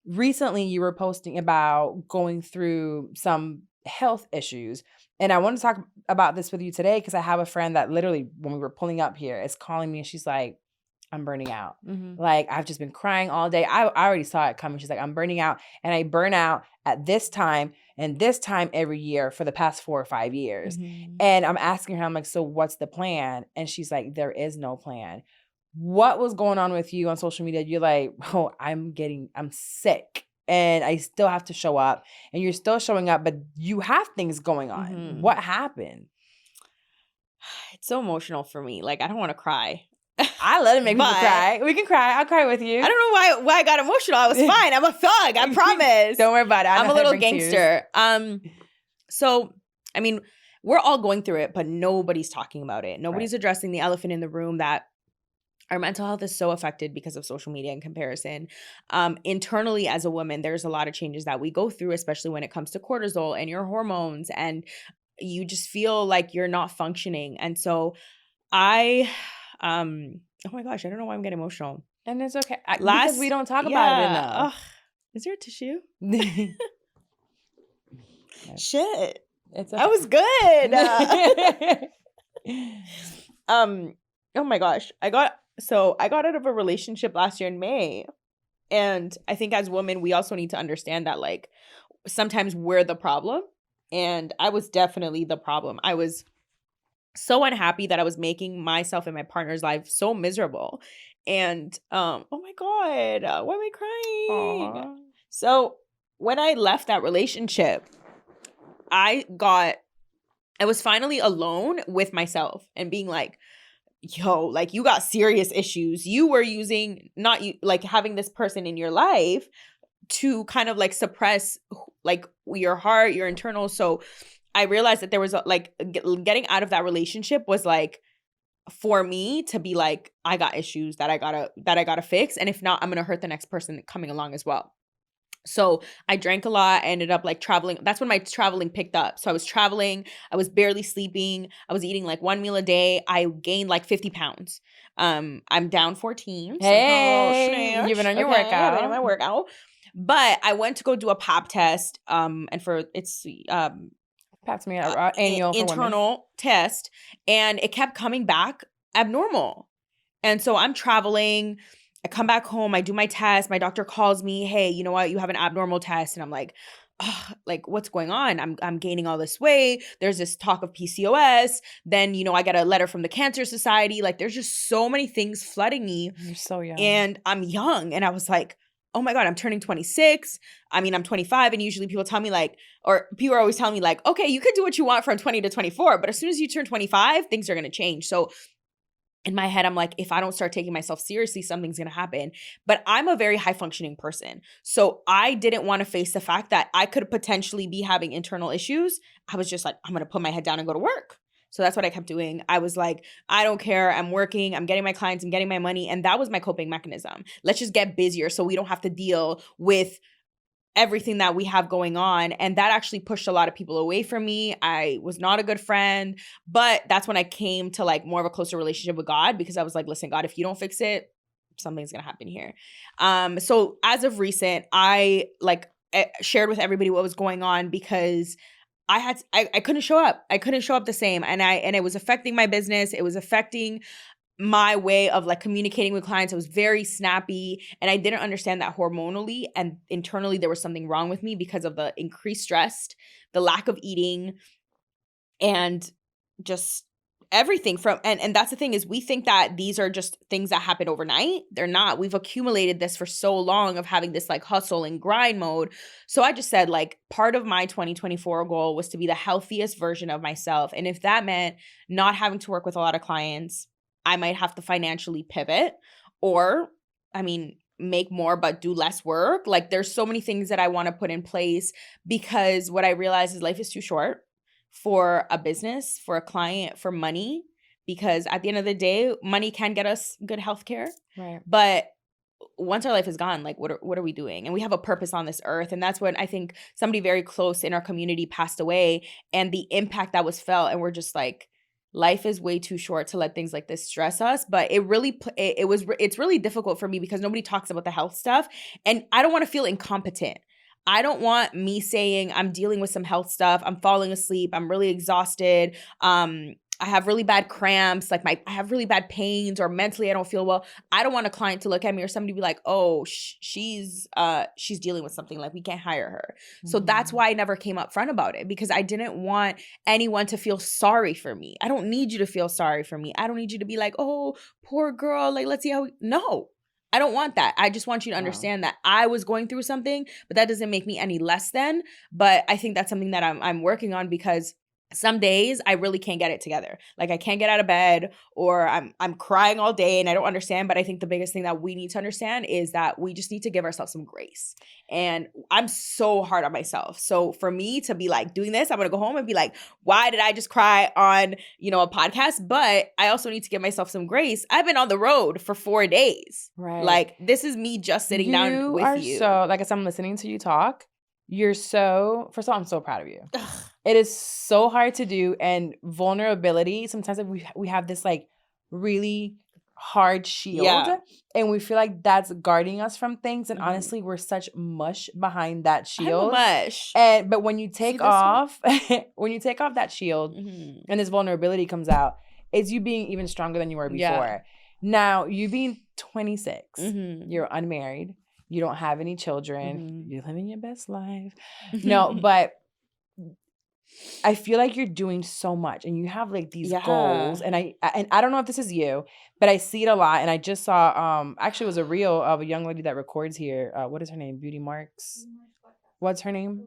Recently, you were posting about going through some health issues. And I want to talk about this with you today, because I have a friend that literally, when we were pulling up here, is calling me and she's like, I'm burning out. Like, I've just been crying all day. I already saw it coming. She's like, I'm burning out. And I burn out at this time and this time every year for the past 4 or 5 years. And I'm asking her, I'm like, so what's the plan? And she's like, there is no plan. What was going on with you on social media? You're like, oh, I'm sick and I still have to show up, and you're still showing up, but you have things going on. What happened? It's so emotional for me. Like, I don't want to cry. I let it make people cry. We can cry. I'll cry with you. I don't know why I got emotional. I was fine. I'm a thug. I promise. Don't worry about it. I'm a little gangster. So, I mean, we're all going through it, but nobody's talking about it. Nobody's addressing the elephant in the room, that our mental health is so affected because of social media and comparison. Internally, as a woman, there's a lot of changes that we go through, especially when it comes to cortisol and your hormones, and you just feel like you're not functioning. And so oh my gosh, I don't know why I'm getting emotional. And it's okay. Because we don't talk about it enough. Is there a tissue? Shit. It's okay. I was good. Oh my gosh. I got out of a relationship last year in May. And I think as women, we also need to understand that, like, sometimes we're the problem. And I was definitely the problem. I was so unhappy that I was making myself and my partner's life so miserable. And oh my God, why am I crying? Aww. So when I left that relationship, I was finally alone with myself and being like, yo, like, you got serious issues. You were using, not you, like, having this person in your life to kind of like suppress like your heart, your internal. So I realized that there was getting out of that relationship was like, for me to be like, I got issues that I gotta fix. And if not, I'm going to hurt the next person coming along as well. So I drank a lot. I ended up like traveling. That's when my traveling picked up. So I was traveling. I was barely sleeping. I was eating like one meal a day. I gained like 50 pounds. I'm down 14. So Hey, you've been on your I've been on workout. my workout. But I went to go do a pap test. And for it's Pap smear, annual for women. internal test, and it kept coming back abnormal. And so I'm traveling. I come back home. I do my test. My doctor calls me. Hey, you know what? You have an abnormal test. And I'm like, oh, like what's going on? I'm gaining all this weight. There's this talk of PCOS. Then, I get a letter from the Cancer Society. Like there's just so many things flooding me. You're so young. And I'm young. And I was like, oh my God, I'm turning 26. I mean, I'm 25. And usually people tell me like, or people are always telling me like, okay, you could do what you want from 20 to 24. But as soon as you turn 25, things are going to change. So in my head, I'm like, if I don't start taking myself seriously, something's going to happen. But I'm a very high functioning person. So I didn't want to face the fact that I could potentially be having internal issues. I was just like, I'm going to put my head down and go to work. So that's what I kept doing. I was like, I don't care. I'm working. I'm getting my clients. I'm getting my money. And that was my coping mechanism. Let's just get busier so we don't have to deal with everything that we have going on. And that actually pushed a lot of people away from me. I was not a good friend, but that's when I came to like more of a closer relationship with God, because I was like, listen, God, if you don't fix it, something's going to happen here. So as of recent, I shared with everybody what was going on, because I couldn't show up. I couldn't show up the same. And it was affecting my business. It was affecting my way of like communicating with clients. I was very snappy, and I didn't understand that hormonally and internally there was something wrong with me because of the increased stress, the lack of eating, and just everything from and that's the thing, is we think that these are just things that happen overnight. They're not. We've accumulated this for so long of having this like hustle and grind mode. So I just said like part of my 2024 goal was to be the healthiest version of myself. And if that meant not having to work with a lot of clients, I might have to financially pivot, or, I mean, make more but do less work. Like there's so many things that I want to put in place, because what I realize is life is too short for a business, for a client, for money, because at the end of the day, money can get us good healthcare. Right. But once our life is gone, like what are we doing? And we have a purpose on this earth. And that's when I think somebody very close in our community passed away, and the impact that was felt. And we're just like, life is way too short to let things like this stress us. But it's really difficult for me because nobody talks about the health stuff, and I don't want to feel incompetent. I don't want me saying I'm dealing with some health stuff, I'm falling asleep, I'm really exhausted, I have really bad cramps, like I have really bad pains, or mentally I don't feel well. I don't want a client to look at me or somebody be like, oh, she's dealing with something, like we can't hire her. Mm-hmm. So that's why I never came up front about it, because I didn't want anyone to feel sorry for me. I don't need you to feel sorry for me. I don't need you to be like, oh, poor girl, like let's see how no. I don't want that. I just want you to understand that I was going through something, but that doesn't make me any less than. But I think that's something that I'm working on, because some days I really can't get it together. Like I can't get out of bed, or I'm crying all day and I don't understand. But I think the biggest thing that we need to understand is that we just need to give ourselves some grace. And I'm so hard on myself. So for me to be like doing this, I'm going to go home and be like, why did I just cry on, a podcast? But I also need to give myself some grace. I've been on the road for 4 days. Right. Like this is me just sitting down with you. So like as I'm listening to you talk, first of all, I'm so proud of you. Ugh. It is so hard to do, and vulnerability, sometimes we have this like really hard shield, and we feel like that's guarding us from things, and honestly we're such mush behind that shield. Mush. But when you take off that shield and this vulnerability comes out, it's you being even stronger than you were before. Now, you being 26, you're unmarried, you don't have any children, you're living your best life. No, but I feel like you're doing so much, and you have like these goals, and I don't know if this is you, but I see it a lot. And I just saw actually it was a reel of a young lady that records here. What is her name? Beauty Marks. What's her name?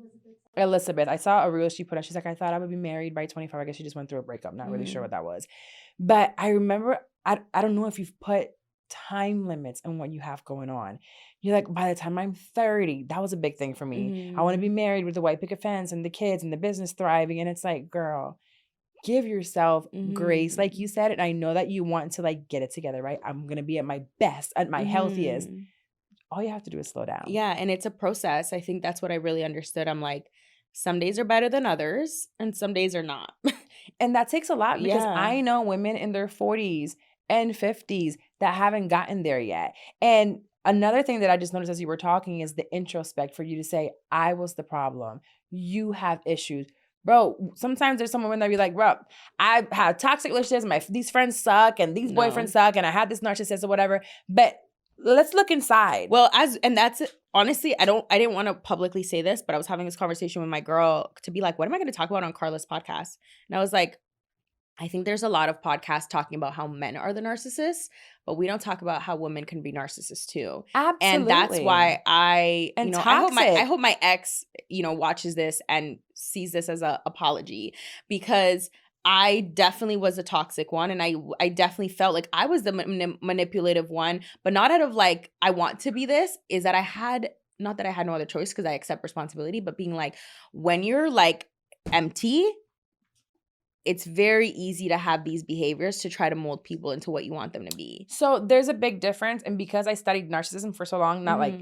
Elizabeth. I saw a reel she put out. She's like, I thought I would be married by 25. I guess she just went through a breakup. Not really sure what that was, but I remember I don't know if you've put time limits on what you have going on. You're like, by the time I'm 30, that was a big thing for me. I want to be married with the white picket fence and the kids and the business thriving. And it's like, girl, give yourself grace, like you said. And I know that you want to like get it together, right? I'm going to be at my best, at my healthiest. all you have to do is slow down. Yeah, and it's a process. I think that's what I really understood. I'm like, some days are better than others, and some days are not. And that takes a lot because Yeah. I know women in their 40s and 50s that haven't gotten there yet. And another thing that I just noticed as you were talking is the introspect for you to say, I was the problem. You have issues. Bro, sometimes there's some women that be like, bro, I have toxic relationships. These friends suck and these boyfriends suck and I had this narcissist or whatever. But let's look inside. Well, that's honestly, I didn't want to publicly say this, but I was having this conversation with my girl to be like, what am I going to talk about on Carla's podcast? And I was like, I think there's a lot of podcasts talking about how men are the narcissists, but we don't talk about how women can be narcissists too. Absolutely. And that's why I hope my ex, watches this and sees this as a apology, because I definitely was a toxic one, and I definitely felt like I was the manipulative one, but not out of like, I want to be this, is that not that I had no other choice because I accept responsibility, but being like, when you're like empty, it's very easy to have these behaviors to try to mold people into what you want them to be. So there's a big difference. And because I studied narcissism for so long, not like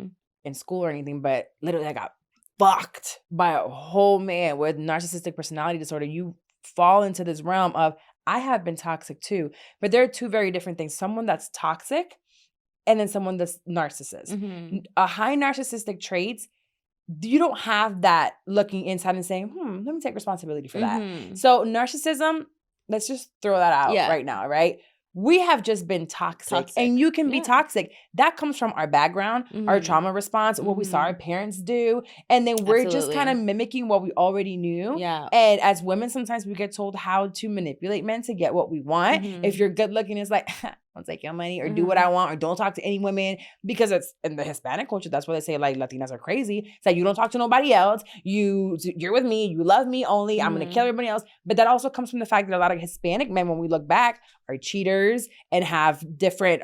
in school or anything, but literally I got fucked by a whole man with narcissistic personality disorder. You fall into this realm of, I have been toxic too. But there are two very different things. Someone that's toxic and then someone that's narcissist. Mm-hmm. A high narcissistic traits, you don't have that looking inside and saying, let me take responsibility for that. Mm-hmm. So narcissism, let's just throw that out right now, right? We have just been toxic. And you can be toxic. That comes from our background, our trauma response, what we saw our parents do. And then we're just kind of mimicking what we already knew. Yeah. And as women, sometimes we get told how to manipulate men to get what we want. If you're good looking, it's like, I'll take your money or do what I want or don't talk to any women, because it's in the Hispanic culture. That's why they say like Latinas are crazy. It's like, you don't talk to nobody else. You're with me. You love me only. I'm going to kill everybody else. But that also comes from the fact that a lot of Hispanic men, when we look back, are cheaters and have different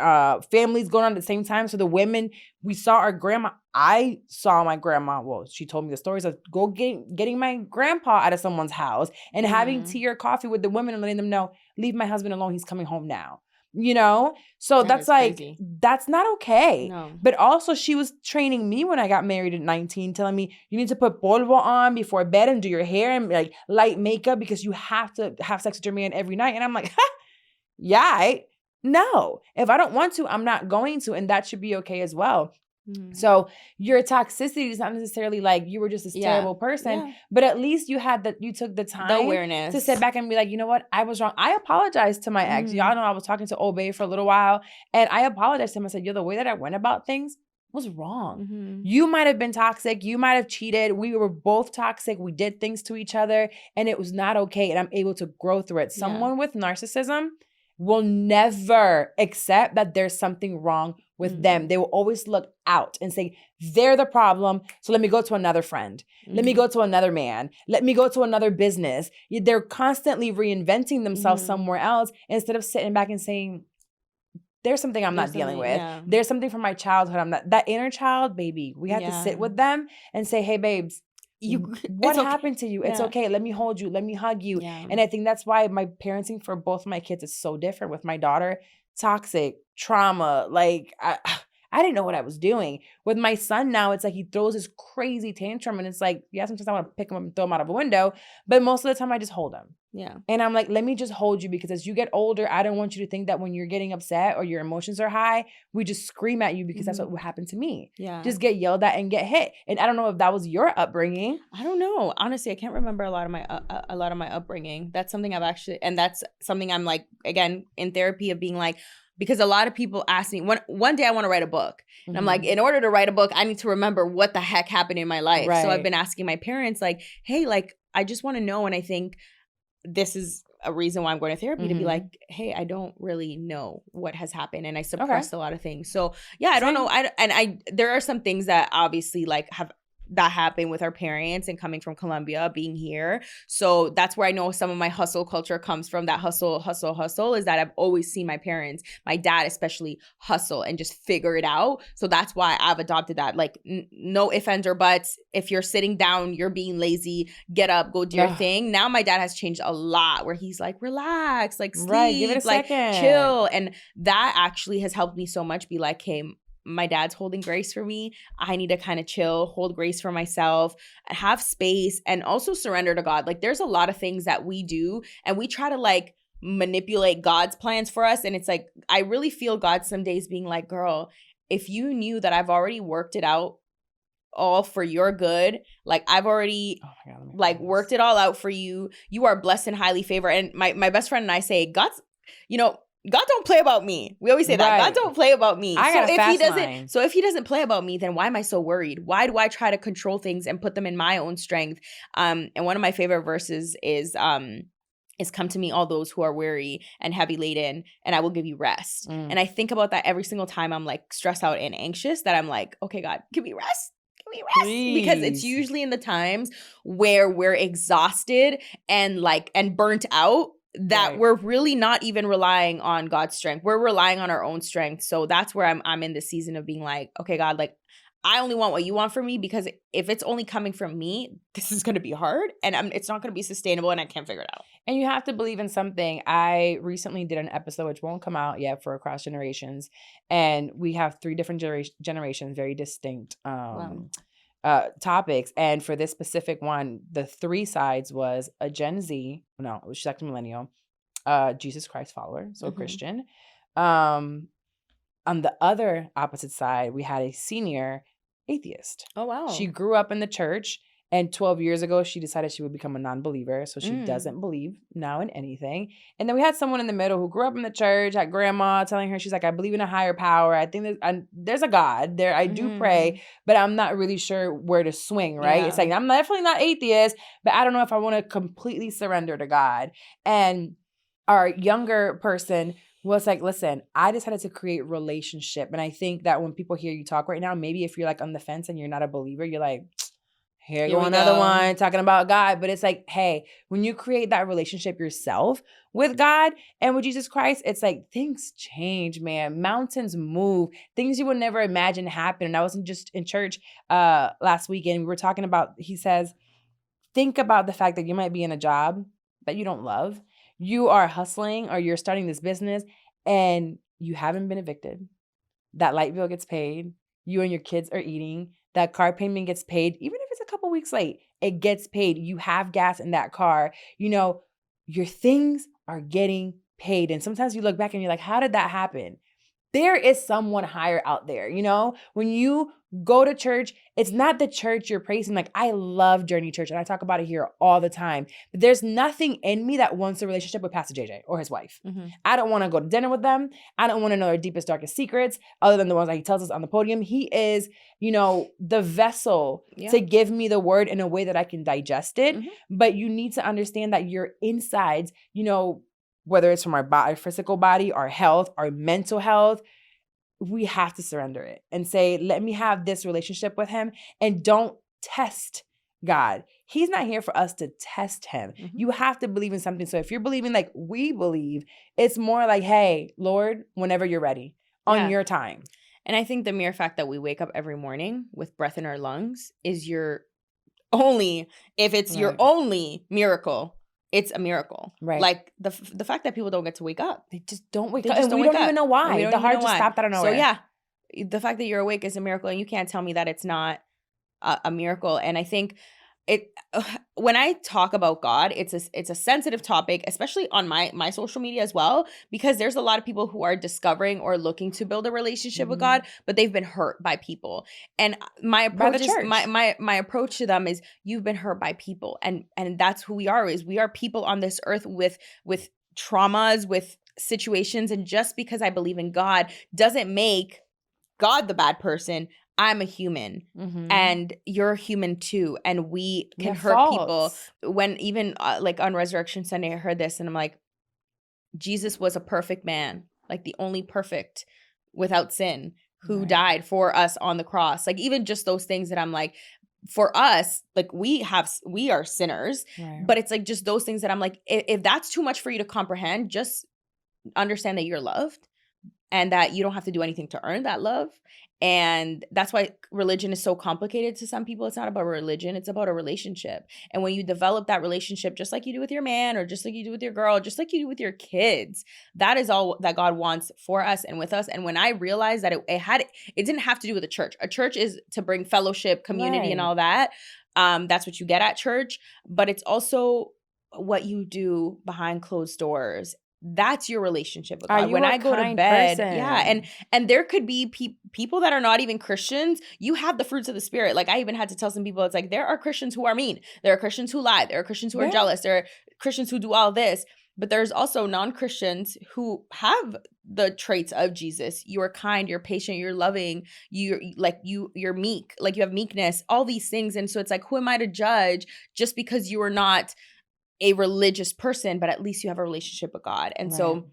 families going on at the same time. So the women, we saw our grandma. I saw my grandma. Well, she told me the stories of getting my grandpa out of someone's house and having tea or coffee with the women and letting them know, leave my husband alone. He's coming home now. So that's like, crazy. That's not okay. No. But also she was training me when I got married at 19, telling me you need to put polvo on before bed and do your hair and like light makeup because you have to have sex with your man every night. And I'm like, no, if I don't want to, I'm not going to. And that should be okay as well. So your toxicity is not necessarily like you were just this terrible person, but at least you took the time, the awareness to sit back and be like, you know what? I was wrong. I apologized to my ex. Y'all know I was talking to Obey for a little while and I apologized to him. I said, the way that I went about things was wrong. You might have been toxic. You might have cheated. We were both toxic. We did things to each other and it was not okay. And I'm able to grow through it. Someone with narcissism will never accept that there's something wrong with them. They will always look out and say, they're the problem. So let me go to another friend. Let me go to another man. Let me go to another business. They're constantly reinventing themselves somewhere else instead of sitting back and saying, there's something I'm not dealing with. Yeah. There's something from my childhood. That inner child, baby, we have to sit with them and say, hey, babes, what happened to you? It's okay. Let me hold you. Let me hug you. Yeah. And I think that's why my parenting for both of my kids is so different. With my daughter, toxic, trauma. Like, I didn't know what I was doing. With my son now, it's like he throws this crazy tantrum and it's like, sometimes I want to pick him up and throw him out of a window. But most of the time I just hold him. Yeah. And I'm like, let me just hold you because as you get older, I don't want you to think that when you're getting upset or your emotions are high, we just scream at you because that's what happened to me. Yeah. Just get yelled at and get hit. And I don't know if that was your upbringing. I don't know. Honestly, I can't remember a lot of my upbringing. That's something and that's something I'm like, again, in therapy of being like, because a lot of people ask me, one day I want to write a book. And I'm like, in order to write a book, I need to remember what the heck happened in my life. Right. So I've been asking my parents like, hey, like, I just want to know. And I think this is a reason why I'm going to therapy to be like, hey, I don't really know what has happened. And I suppressed a lot of things. So yeah, I don't know. There are some things that obviously like that happened with our parents and coming from Colombia, being here. So that's where I know some of my hustle culture comes from. That hustle is that I've always seen my parents, my dad especially, hustle and just figure it out. So that's why I've adopted that. Like no ifs, ands, or buts. If you're sitting down, you're being lazy, get up, go do your thing. Now my dad has changed a lot where he's like, relax, like sleep, right, give it a like second. Chill. And that actually has helped me so much be like, hey, my dad's holding grace for me. I need to kind of chill, hold grace for myself, have space, and also surrender to God. Like, there's a lot of things that we do, and we try to like manipulate God's plans for us. And it's like, I really feel God some days being like, girl, if you knew that I've already worked it out all for your good, like I've already like worked it all out for you. You are blessed and highly favored. And my best friend and I say, God's, you know, God don't play about me. We always say that. God don't play about me. So if he doesn't play about me, then why am I so worried? Why do I try to control things and put them in my own strength? And one of my favorite verses is come to me all those who are weary and heavy laden, and I will give you rest. And I think about that every single time I'm like stressed out and anxious, that I'm like, okay, God, give me rest. Please. Because it's usually in the times where we're exhausted and burnt out that we're really not even relying on God's strength. We're relying on our own strength. So that's where I'm in the season of being like, okay, God, like I only want what you want from me, because if it's only coming from me, this is going to be hard, and it's not going to be sustainable, and I can't figure it out. And you have to believe in something. I recently did an episode, which won't come out yet, for Across Generations. And we have 3 different generations, very distinct topics. And for this specific one, the 3 sides was a Gen Z, no, it was second millennial, Jesus Christ follower, so a Christian. On the other opposite side, we had a senior atheist. Oh, wow. She grew up in the church, and 12 years ago, she decided she would become a non-believer. So she doesn't believe now in anything. And then we had someone in the middle who grew up in the church, had grandma telling her, she's like, I believe in a higher power. I think there's a God there. I do pray, but I'm not really sure where to swing, right? Yeah. It's like, I'm definitely not atheist, but I don't know if I want to completely surrender to God. And our younger person was like, listen, I decided to create relationship. And I think that when people hear you talk right now, maybe if you're like on the fence and you're not a believer, you're like, here you go, another one talking about God. But it's like, hey, when you create that relationship yourself with God and with Jesus Christ, it's like things change, man. Mountains move. Things you would never imagine happen. And I wasn't just in church last weekend. We were talking about, he says, think about the fact that you might be in a job that you don't love. You are hustling, or you're starting this business and you haven't been evicted. That light bill gets paid. You and your kids are eating. That car payment gets paid. Even if it's a couple weeks late, it gets paid. You have gas in that car. You know, your things are getting paid. And sometimes you look back and you're like, how did that happen? There is someone higher out there. You know, when you go to church, it's not the church you're praising. Like, I love Journey Church, and I talk about it here all the time. But there's nothing in me that wants a relationship with Pastor JJ or his wife. I don't want to go to dinner with them. I don't want to know their deepest, darkest secrets, other than the ones that he tells us on the podium. He is, you know, the vessel to give me the word in a way that I can digest it. But you need to understand that your insides, you know, whether it's from our physical body, our health, our mental health, we have to surrender it and say, let me have this relationship with him, and don't test God. He's not here for us to test him. You have to believe in something. So if you're believing like we believe, it's more like, hey, Lord, whenever you're ready, on your time. And I think the mere fact that we wake up every morning with breath in our lungs is your only miracle. It's a miracle. Right. Like the fact that people don't get to wake up. They just don't wake up. And we don't even know why. The heart just stopped out of nowhere. So yeah, the fact that you're awake is a miracle, and you can't tell me that it's not a miracle. And I think when I talk about God, it's a sensitive topic, especially on my social media as well, because there's a lot of people who are discovering or looking to build a relationship with God, but they've been hurt by people. And my approach my approach to them is, you've been hurt by people, and that's who we are. Is we are people on this earth with traumas, with situations, and just because I believe in God doesn't make God the bad person. I'm a human, and you're human too, and we can hurt people. When even like on Resurrection Sunday, I heard this, and I'm like, Jesus was a perfect man, like the only perfect without sin, who died for us on the cross. Like, even just those things that I'm like, for us, like we are sinners, but it's like just those things that I'm like, if that's too much for you to comprehend, just understand that you're loved. and that you don't have to do anything to earn that love. And that's why religion is so complicated to some people. It's not about religion. It's about a relationship. And when you develop that relationship, just like you do with your man, or just like you do with your girl, just like you do with your kids, that is all that God wants for us and with us. And when I realized that it didn't have to do with a church. A church is to bring fellowship, community, and all that. That's what you get at church. But it's also what you do behind closed doors. That's your relationship with God. When I go to bed, and there could be people that are not even Christians. You have the fruits of the Spirit. Like, I even had to tell some people, it's like, there are Christians who are mean. There are Christians who lie. There are Christians who are jealous. There are Christians who do all this. But there's also non-Christians who have the traits of Jesus. You are kind, you're patient, you're loving, you're meek, like you have meekness, all these things. And so it's like, who am I to judge just because you are not a religious person, but at least you have a relationship with God. And so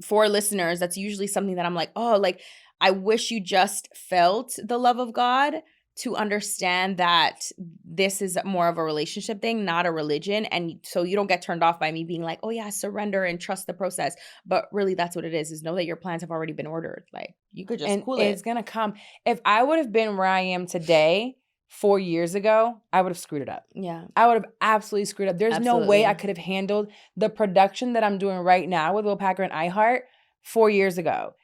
for listeners, that's usually something that I'm like, oh, like, I wish you just felt the love of God to understand that this is more of a relationship thing, not a religion. And so you don't get turned off by me being like, oh yeah, surrender and trust the process. But really that's what it is know that your plans have already been ordered. Like, you could just cool it. It's going to come. If I would have been where I am today 4 years ago, I would have screwed it up. Yeah. I would have absolutely screwed up. There's no way I could have handled the production that I'm doing right now with Will Packer and iHeart 4 years ago.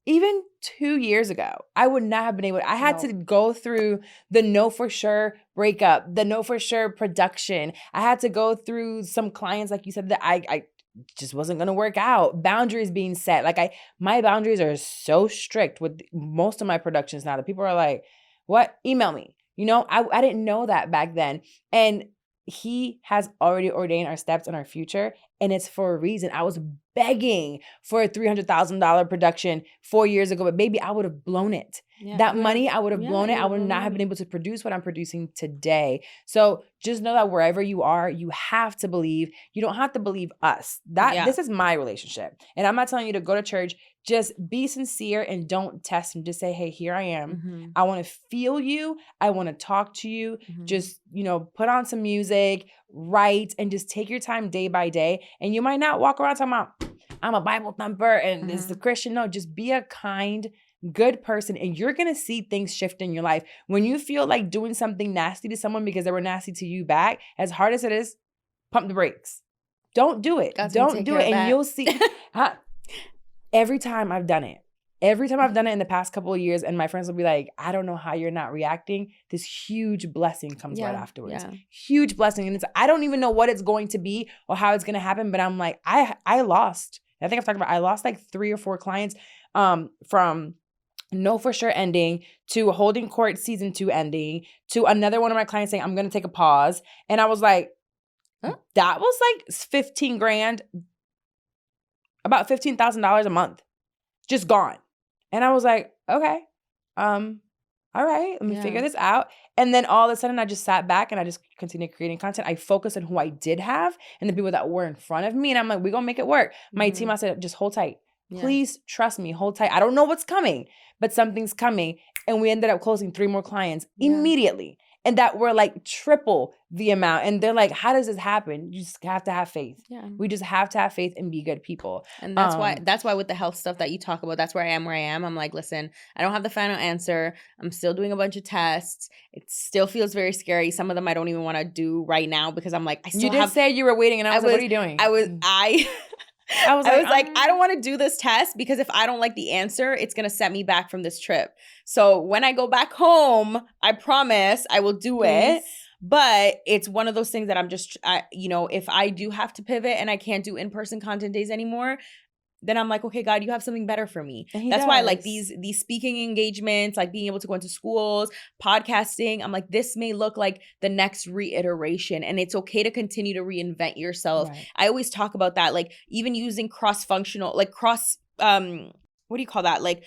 Even 2 years ago, I would not have been able. I had to go through the Know For Sure breakup, the Know For Sure production. I had to go through some clients, like you said, that I just wasn't going to work out. Boundaries being set. Like, my boundaries are so strict with most of my productions now that people are like, what? Email me. You know, I didn't know that back then. And he has already ordained our steps and our future. And it's for a reason. I was begging for a $300,000 production 4 years ago, but baby, I would have blown it. Yeah, that money, I would have blown it. I would not have been able to produce what I'm producing today. So just know that wherever you are, you have to believe. You don't have to believe us. This is my relationship. And I'm not telling you to go to church. Just be sincere and don't test and just say, hey, here I am. Mm-hmm. I want to feel you. I want to talk to you. Mm-hmm. Just, put on some music, write, and just take your time day by day. And you might not walk around talking about, I'm a Bible thumper and this is a Christian. No, just be a kind, good person, and you're going to see things shift in your life. When you feel like doing something nasty to someone because they were nasty to you back, as hard as it is, pump the brakes. Don't do it. Don't do it. And you'll see. Every time I've done it in the past couple of years, and my friends will be like, I don't know how you're not reacting. This huge blessing comes right afterwards. Yeah. Huge blessing. And I don't even know what it's going to be or how it's going to happen, but I'm like, I lost. I think I've talked about, I lost like 3 or 4 clients from Know For Sure ending to Holding Court season 2 ending to another one of my clients saying, I'm going to take a pause. And I was like, that was like 15 grand, about $15,000 a month, just gone. And I was like, okay, all right, let me figure this out. And then all of a sudden I just sat back and I just continued creating content. I focused on who I did have and the people that were in front of me. And I'm like, we're going to make it work. My team, I said, just hold tight. Please trust me, hold tight. I don't know what's coming, but something's coming. And we ended up closing 3 more clients immediately. And that were like triple the amount. And they're like, how does this happen? You just have to have faith. Yeah. We just have to have faith and be good people. And that's why with the health stuff that you talk about, that's where I am where I am. I'm like, listen, I don't have the final answer. I'm still doing a bunch of tests. It still feels very scary. Some of them I don't even want to do right now because I'm like, you did say you were waiting and I was like, what are you doing? I was like, I don't want to do this test because if I don't like the answer, it's going to set me back from this trip. So when I go back home, I promise I will do it. But it's one of those things that I'm just, if I do have to pivot and I can't do in-person content days anymore, then I'm like, okay, God, you have something better for me. That's why I like these speaking engagements, like being able to go into schools, podcasting. I'm like, this may look like the next reiteration, and it's okay to continue to reinvent yourself. Right. I always talk about that, like even using cross-functional, like what do you call that? Like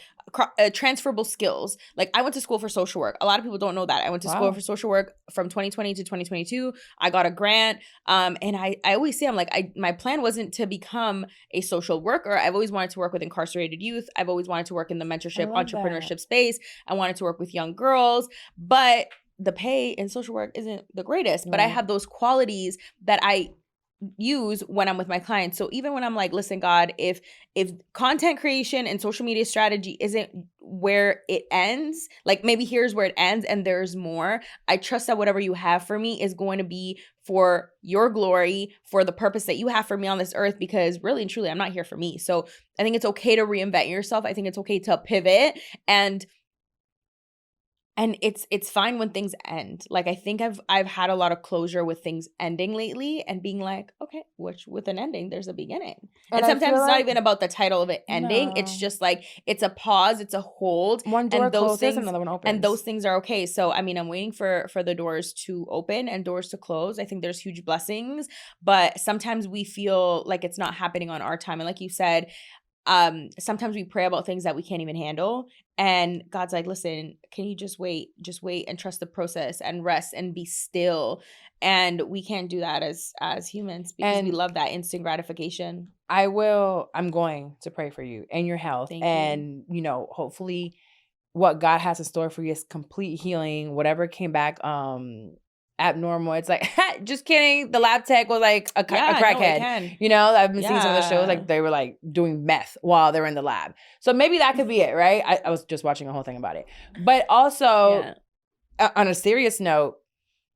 transferable skills. Like I went to school for social work. A lot of people don't know that. I went to school for social work from 2020 to 2022. I got a grant. And I always say, I'm like, my plan wasn't to become a social worker. I've always wanted to work with incarcerated youth. I've always wanted to work in the mentorship, entrepreneurship space. I wanted to work with young girls, but the pay in social work isn't the greatest. But I have those qualities that I use when I'm with my clients. So even when I'm like, listen, God, if content creation and social media strategy isn't where it ends, like maybe here's where it ends and there's more, I trust that whatever you have for me is going to be for your glory, for the purpose that you have for me on this earth, because really and truly, I'm not here for me. So I think it's okay to reinvent yourself. I think it's okay to pivot, and it's fine when things end. Like I think I've had a lot of closure with things ending lately and being like, okay, which with an ending, there's a beginning. And sometimes it's not even about the title of it ending. No. It's just like it's a pause, it's a hold. One door closes, another one opens. And those things are okay. So I mean, I'm waiting for the doors to open and doors to close. I think there's huge blessings, but sometimes we feel like it's not happening on our time. And like you said, sometimes we pray about things that we can't even handle, and God's like, listen, can you just wait and trust the process and rest and be still? And we can't do that as humans because we love that instant gratification. I'm going to pray for you and your health. And you know, hopefully what God has in store for you is complete healing. Whatever came back abnormal, it's like, just kidding, the lab tech was like a crackhead. You know, I've been seeing some of the shows, like they were like doing meth while they're in the lab. So maybe that could be it, right? I was just watching a whole thing about it. But also, on a serious note,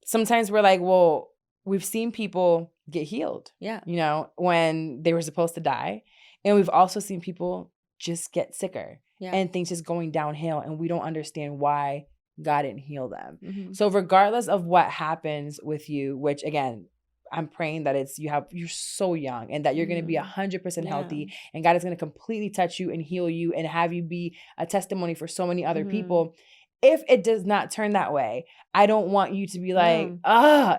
sometimes we're like, well, we've seen people get healed, you know, when they were supposed to die. And we've also seen people just get sicker and things just going downhill, and we don't understand why God didn't heal them. Mm-hmm. So regardless of what happens with you, which again, I'm praying that you're so young and that you're going to be 100% healthy, and God is going to completely touch you and heal you and have you be a testimony for so many other people. If it does not turn that way, I don't want you to be like,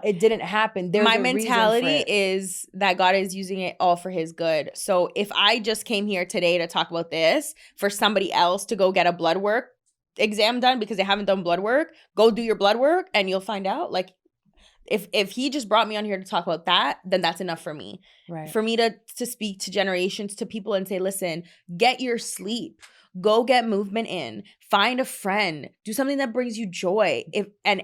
it didn't happen. There's my mentality is that God is using it all for his good. So if I just came here today to talk about this for somebody else to go get a blood work exam done because they haven't done blood work, go do your blood work and you'll find out. Like if he just brought me on here to talk about that, then that's enough for me. Right. For me to speak to generations, to people and say, listen, get your sleep. Go get movement in. Find a friend. Do something that brings you joy.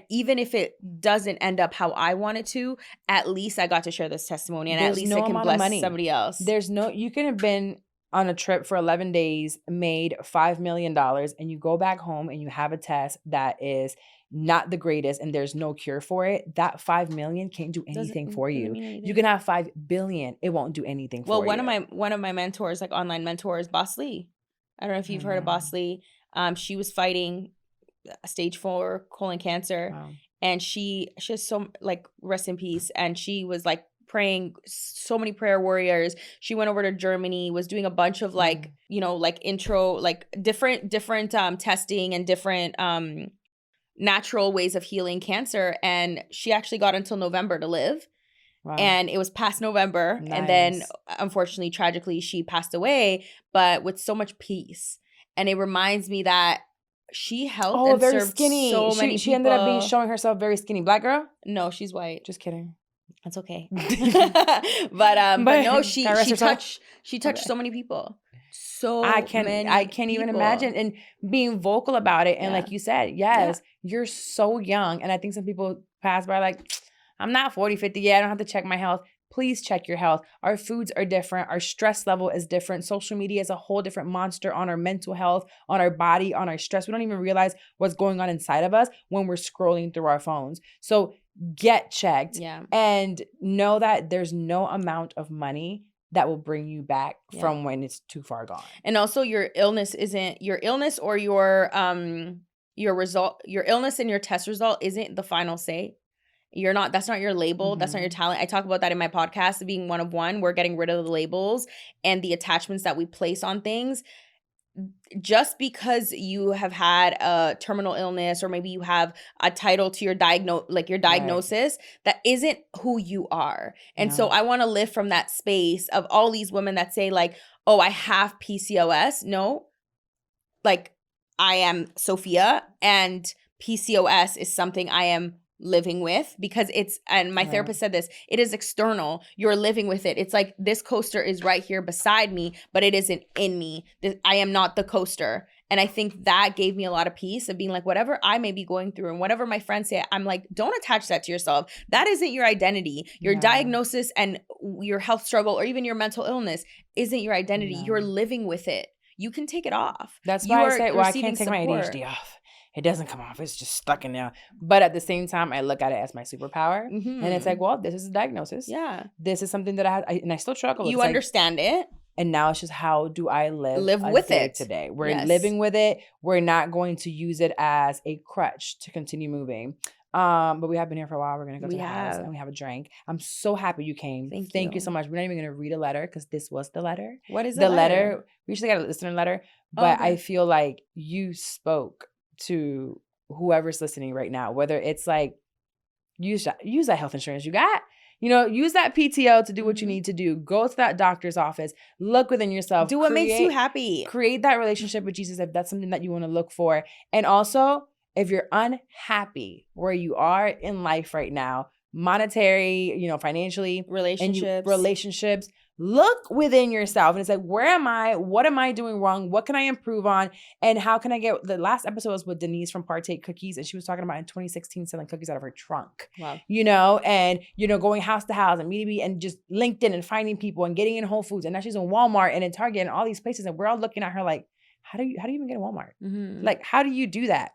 Even if it doesn't end up how I want it to, at least I got to share this testimony, and at least it can bless somebody else. You can have been on a trip for 11 days, made $5 million, and you go back home and you have a test that is not the greatest and there's no cure for it. That 5 million can't do anything for you. You can have 5 billion. It won't do anything for you. Well, one of my mentors, like online mentors, Boss Lee. I don't know if you've heard of Boss Lee. She was fighting stage 4 colon cancer. Wow. And she has so, like, rest in peace. And she was like praying, so many prayer warriors. She went over to Germany, was doing a bunch of like, you know, like intro, like different testing and different natural ways of healing cancer. And she actually got until November to live. Wow. And it was past November. Nice. And then unfortunately, tragically, she passed away, but with so much peace. And it reminds me that she helped and very served skinny. So many people. She ended up showing herself very skinny. Black girl? No, she's white. Just kidding. That's okay. but no, she touched so many people. I can't even imagine. And being vocal about it. And like you said, you're so young. And I think some people pass by like, I'm not 40, 50 yet. I don't have to check my health. Please check your health. Our foods are different. Our stress level is different. Social media is a whole different monster on our mental health, on our body, on our stress. We don't even realize what's going on inside of us when we're scrolling through our phones. So get checked and know that there's no amount of money that will bring you back from when it's too far gone. And also your illness or your result, your illness and your test result isn't the final say. That's not your label. That's not your talent. I talk about that in my podcast, being one of one. We're getting rid of the labels and the attachments that we place on things. Just because you have had a terminal illness, or maybe you have a title to your diagnosis, that isn't who you are. And so I want to live from that space of all these women that say like, oh, I have PCOS. No, like I am Sofia, and PCOS is something I am living with, because and my therapist said this, it is external. You're living with it. It's like this coaster is right here beside me, but it isn't in me. I am not the coaster. And I think that gave me a lot of peace of being like, whatever I may be going through and whatever my friends say, I'm like, don't attach that to yourself. That isn't your identity. Your diagnosis and your health struggle or even your mental illness isn't your identity. You're living with it. You can take it off. That's why I say, well, I can't take my ADHD off. It doesn't come off. It's just stuck in there. But at the same time, I look at it as my superpower. And it's like, well, this is a diagnosis. Yeah. This is something that and I still struggle. You understand it. And now it's just, how do I live with it today? We're living with it. We're not going to use it as a crutch to continue moving. But we have been here for a while. We're going to go to the house and we have a drink. I'm so happy you came. Thank you so much. We're not even going to read a letter because this was the letter. What is the letter? We usually got a listener letter. But I feel like you spoke to whoever's listening right now, whether it's like, use that health insurance you got, use that PTO to do what you need to do. Go to that doctor's office, look within yourself, do what makes you happy, create that relationship with Jesus if that's something that you want to look for. And also, if you're unhappy where you are in life right now, monetary, financially, relationships, look within yourself. And it's like, where am I? What am I doing wrong? What can I improve on? And how can I the last episode was with Denise from Partake Cookies. And she was talking about in 2016, selling cookies out of her trunk, and, going house to house and meeting and just LinkedIn and finding people and getting in Whole Foods. And now she's in Walmart and in Target and all these places. And we're all looking at her like, how do you even get in Walmart? Like, how do you do that?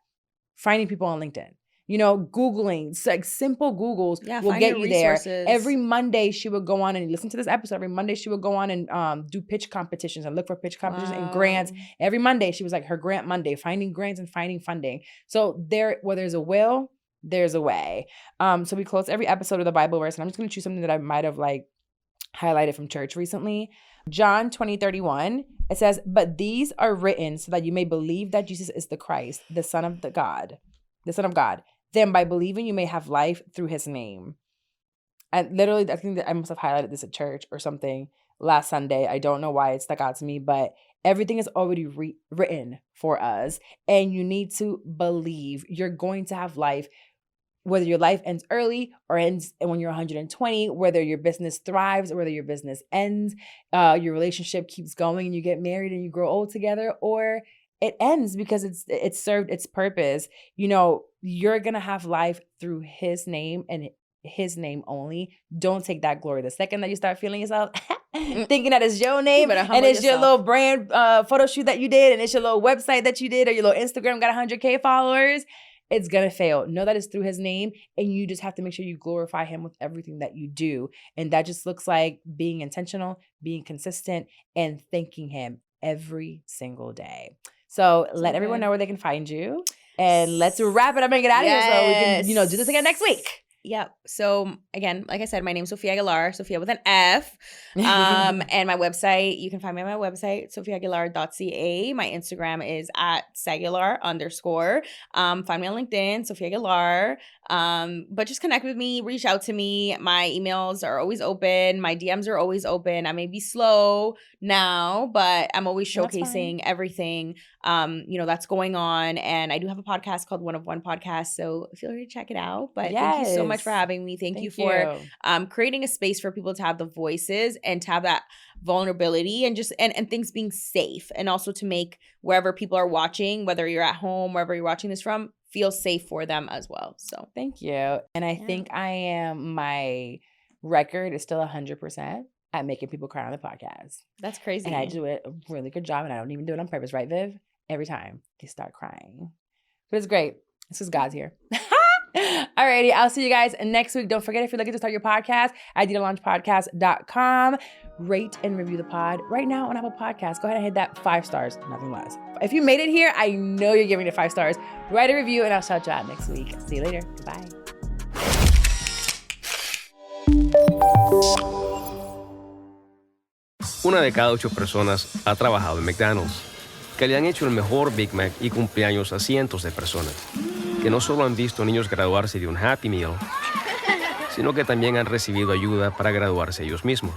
Finding people on LinkedIn. Googling, like simple Googles will get you there. Every Monday she would go on and listen to this episode. Every Monday she would go on and do pitch competitions and look for pitch competitions and grants. Every Monday she was like her Grant Monday, finding grants and finding funding. So where there's a will, there's a way. So we close every episode with a Bible verse, and I'm just going to choose something that I might have like highlighted from church recently. John 20:31. It says, "But these are written so that you may believe that Jesus is the Christ, the Son of God. Then by believing you may have life through his name." And literally, I think that I must have highlighted this at church or something last Sunday. I don't know why it stuck out to me, but everything is already written for us. And you need to believe you're going to have life, whether your life ends early or ends when you're 120, whether your business thrives or whether your business ends, your relationship keeps going and you get married and you grow old together, or it ends because it's served its purpose. You're going to have life through his name and his name only. Don't take that glory. The second that you start feeling yourself thinking that it's your name and it's your little brand photo shoot that you did and it's your little website that you did or your little Instagram got 100K followers, it's going to fail. Know that it's through his name, and you just have to make sure you glorify him with everything that you do. And that just looks like being intentional, being consistent, and thanking him every single day. So let everyone know where they can find you. And let's wrap it up and get out of here so we can, do this again next week. Yeah. So again, like I said, my name's Sofia Aguilar, Sofia with an F. And my website, you can find me on my website, sofiaaguilar.ca. My Instagram is @saguilar_. Find me on LinkedIn, Sofia Aguilar. But just connect with me, reach out to me. My emails are always open. My DMs are always open. I may be slow now, but I'm always showcasing everything, that's going on. And I do have a podcast called One of One Podcast. So feel free to check it out. But thank you so much for having me. Thank you for creating a space for people to have the voices and to have that vulnerability and just and things being safe, and also to make wherever people are watching, whether you're at home, wherever you're watching this from, feel safe for them as well. So thank you. And I think my record is still 100% at making people cry on the podcast. That's crazy. And I do a really good job, and I don't even do it on purpose, right, Viv? Every time they start crying. But it's great. It's because God's here. Alrighty, I'll see you guys next week. Don't forget, if you're looking to start your podcast, ideatolaunchpodcast.com. Rate and review the pod right now on Apple Podcasts. Go ahead and hit that 5 stars, nothing less. If you made it here, I know you're giving it 5 stars. Write a review, and I'll shout you out next week. See you later. Bye. Una de cada 8 personas ha trabajado en McDonald's, que le han hecho el mejor Big Mac y cumpleaños a cientos de personas, que no solo han visto niños graduarse de un Happy Meal, sino que también han recibido ayuda para graduarse ellos mismos,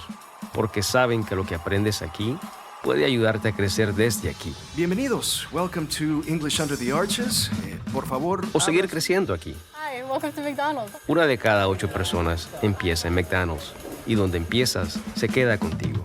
porque saben que lo que aprendes aquí puede ayudarte a crecer desde aquí. Bienvenidos. Welcome to English Under the Arches. Por favor, o seguir creciendo aquí. Hi, welcome to McDonald's. Una de cada 8 personas empieza en McDonald's, y donde empiezas se queda contigo.